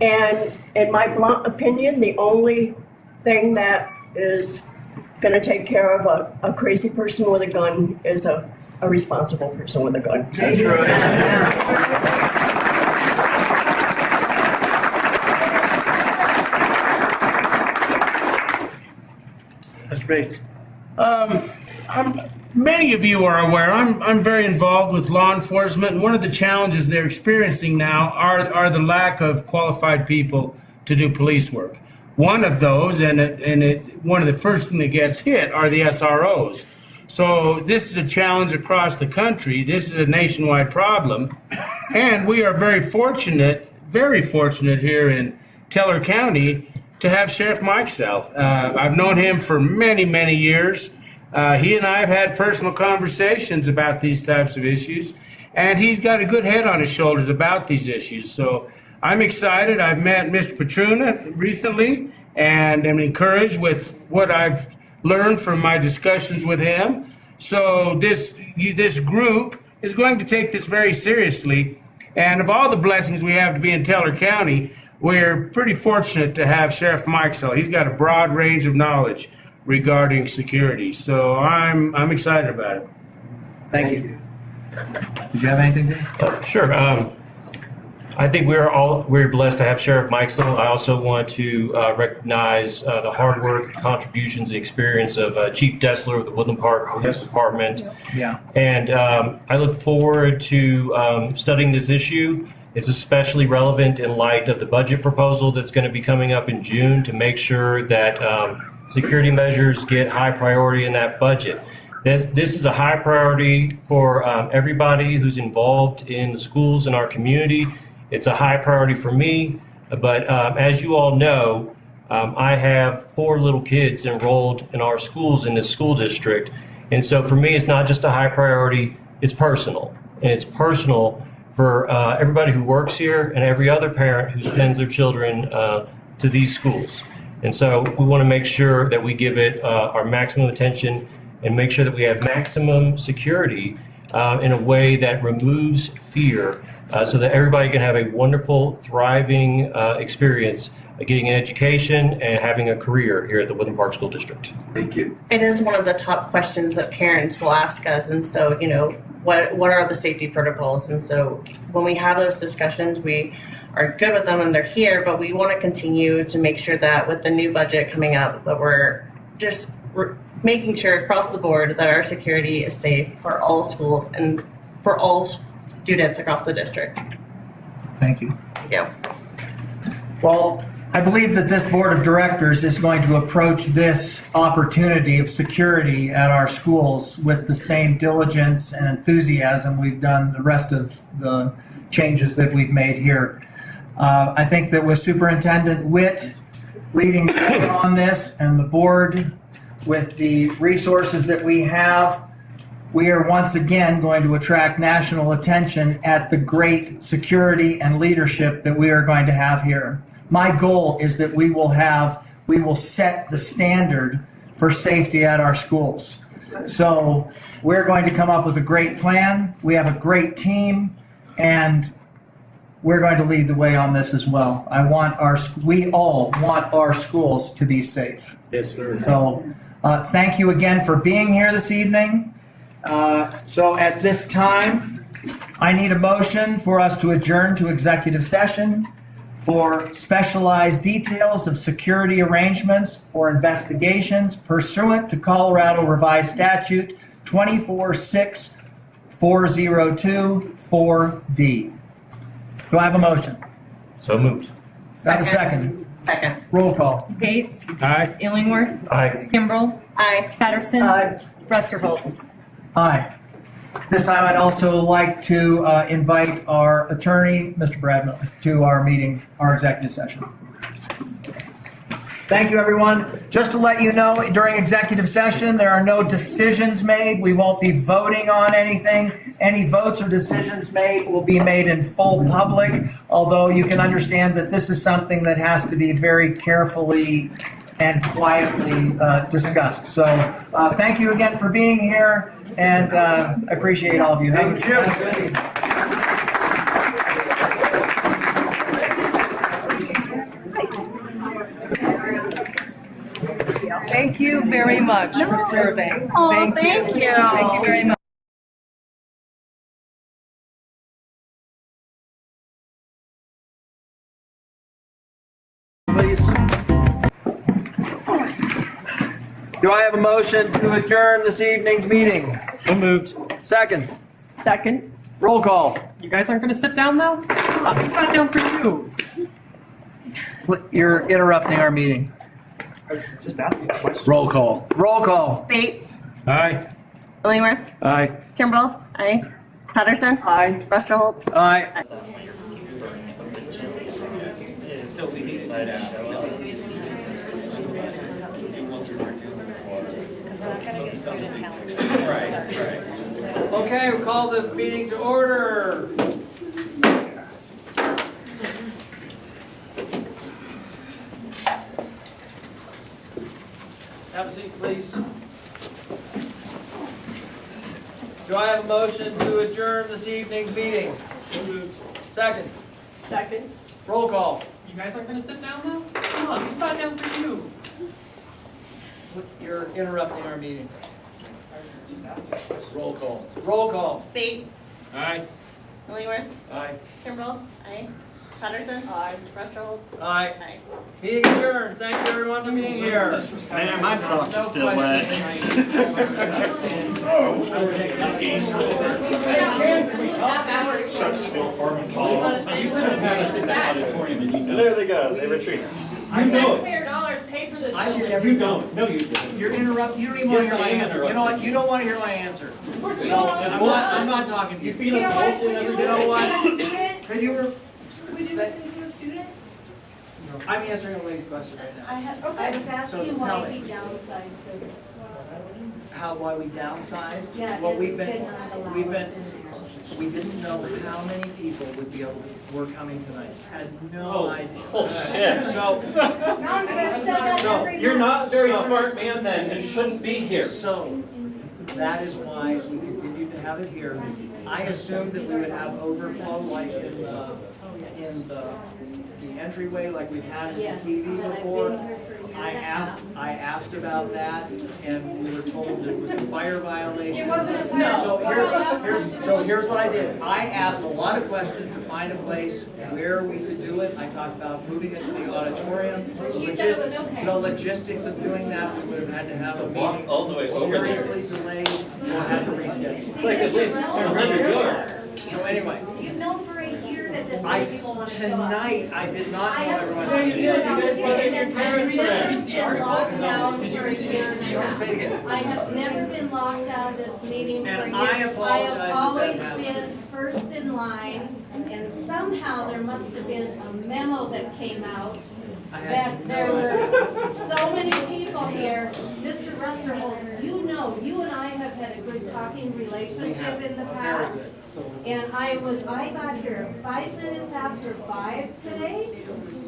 And in my blunt opinion, the only thing that is going to take care of a crazy person with a gun is a responsible person with a gun. That's right. Mr. Bates. Many of you are aware, I'm very involved with law enforcement, and one of the challenges they're experiencing now are the lack of qualified people to do police work. One of those, one of the first thing that gets hit are the SROs. So this is a challenge across the country. This is a nationwide problem, and we are very fortunate here in Teller County to have Sheriff Mike Sell. I've known him for many, many years. He and I have had personal conversations about these types of issues, and he's got a good head on his shoulders about these issues. So I'm excited. I've met Mr. Petruna recently, and am encouraged with what I've learned from my discussions with him. So this group is going to take this very seriously, and of all the blessings we have to be in Teller County, we're pretty fortunate to have Sheriff Mike Sell. He's got a broad range of knowledge regarding security, so I'm excited about it. Thank you. Did you have anything to Sure. I think we're blessed to have Sheriff Mike Sell. I also want to recognize the hard work, contributions, the experience of Chief Dessler of the Woodland Park Police Department. Yeah. And I look forward to studying this issue. It's especially relevant in light of the budget proposal that's going to be coming up in June to make sure that security measures get high priority in that budget. This is a high priority for everybody who's involved in the schools in our community. It's a high priority for me, but as you all know, I have 4 little kids enrolled in our schools in this school district. And so for me, it's not just a high priority, it's personal. And it's personal for everybody who works here and every other parent who sends their children to these schools. And so we want to make sure that we give it our maximum attention and make sure that we have maximum security in a way that removes fear so that everybody can have a wonderful, thriving experience getting an education and having a career here at the Woodland Park School District. Thank you. It is one of the top questions that parents will ask us, and so, what are the safety protocols? And so when we have those discussions, we are good with them and they're here, but we want to continue to make sure that with the new budget coming up, that we're making sure across the board that our security is safe for all schools and for all students across the district. Thank you. Yeah. Well, I believe that this board of directors is going to approach this opportunity of security at our schools with the same diligence and enthusiasm we've done the rest of the changes that we've made here. I think that with Superintendent Witt leading on this and the board with the resources that we have, we are once again going to attract national attention at the great security and leadership that we are going to have here. My goal is that we will set the standard for safety at our schools. So we're going to come up with a great plan. We have a great team, and we're going to lead the way on this as well. We all want our schools to be safe. Yes, sir. So thank you again for being here this evening. So at this time, I need a motion for us to adjourn to executive session for specialized details of security arrangements or investigations pursuant to Colorado Revised Statute 246402-4D. Do I have a motion? So moved. Do I have a second? Second. Roll call. Bates. Aye. Illingworth. Aye. Kimbrell. Aye. Patterson. Aye. Rusterholz. Aye. This time I'd also like to invite our attorney, Mr. Brad Miller, to our meeting, our executive session. Thank you, everyone. Just to let you know, during executive session, there are no decisions made. We won't be voting on anything. Any votes or decisions made will be made in full public, although you can understand that this is something that has to be very carefully and quietly discussed. So thank you again for being here, and I appreciate all of you. Thank you. Thank you very much for serving. Oh, Thank you. Thank you very much. Please. Do I have a motion to adjourn this evening's meeting? So moved. Second. Second. Roll call. You guys aren't going to sit down now? I sat down for you. You're interrupting our meeting. Just asking a question. Roll call. Roll call. Bates. Aye. Illingworth. Aye. Kimbrell. Aye. Patterson. Aye. Rusterholz. Aye. Okay, we'll call the meeting to order. Have a seat, please. Do I have a motion to adjourn this evening's meeting? Second. Second. Roll call. You guys aren't going to sit down now? Come on, I sat down for you. You're interrupting our meeting. Roll call. Roll call. Bates. Aye. Illingworth. Aye. Kimbrell. Aye. Patterson. Aye. Rusterholz. Aye. Aye. Meeting adjourned. Thank you everyone for being here. Man, my socks are still wet. There they go. They retreat. Our taxpayer dollars pay for this building. You don't. No, you don't. You're interrupting. You don't even want to hear my answer. You know what? You don't want to hear my answer. So I'm not talking to you. You know what? You know what? Could you? Would you listen to a student? I'm answering a lady's question right now. I was asking So why tell he me. downsized the. Why we downsized? Yeah, Well, and we've did been, not allow we've us been, in. we didn't know how many people would be able to, were coming tonight. Had no idea. Bullshit. So, You're not a very smart man then, and shouldn't be here. So, that is why we continued to have it here. I assumed that we would have overflow like in the entryway like we've had in the TV before. I asked about that, and we were told that it was a fire violation. It wasn't a fire. So here's what I did. I asked a lot of questions to find a place where we could do it. I talked about moving it to the auditorium. The logistics of doing that, we would have had to have a meeting. All the way over there. Seriously delayed, or had to reschedule. It's like at least 200 yards. So anyway, You've known for a year that this I, many people want to show up. tonight, I did not know everyone. I have You guys want to get your parents there. been locked down for a year and a half. Say it again. I have never been locked out of this meeting for a year. And I apologize I if have always that been first in line, and somehow there must have been a memo that came out that there were so many people here. Mr. Rusterholz, you know, you and I have had a good talking relationship in the past. And I got here 5 minutes after 5 today,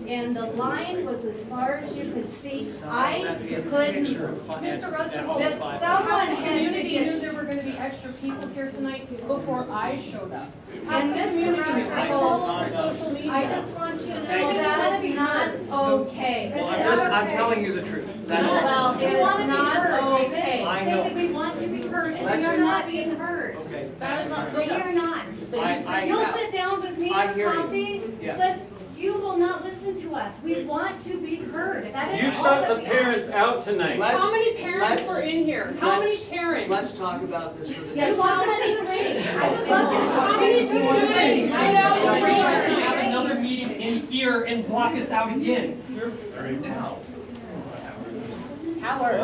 and the line was as far as you could see. I couldn't. Mr. Rusterholz, Someone half the had to community knew get. there were going to be extra people here tonight before I showed up. Half And the Mr. community knew. I follow for Rusterholz, social media. I just want you to know that is not okay. Well, I'm telling you the truth. Well, it is not okay. I know. We want to be heard. heard, and Let's- we are not being heard. Okay. That is not We freedom. are not. You'll sit down with me I for hear you. coffee, Yes. but you will not listen to us. We want to be heard. That is You all shut that the we parents out tonight. How many parents let's- were in here? How many let's- parents? Let's talk about this for the Yes, next. how many parents? I would love to. How many students? Get out of the room. Have another meeting in here and block us out again. Right now. Howard.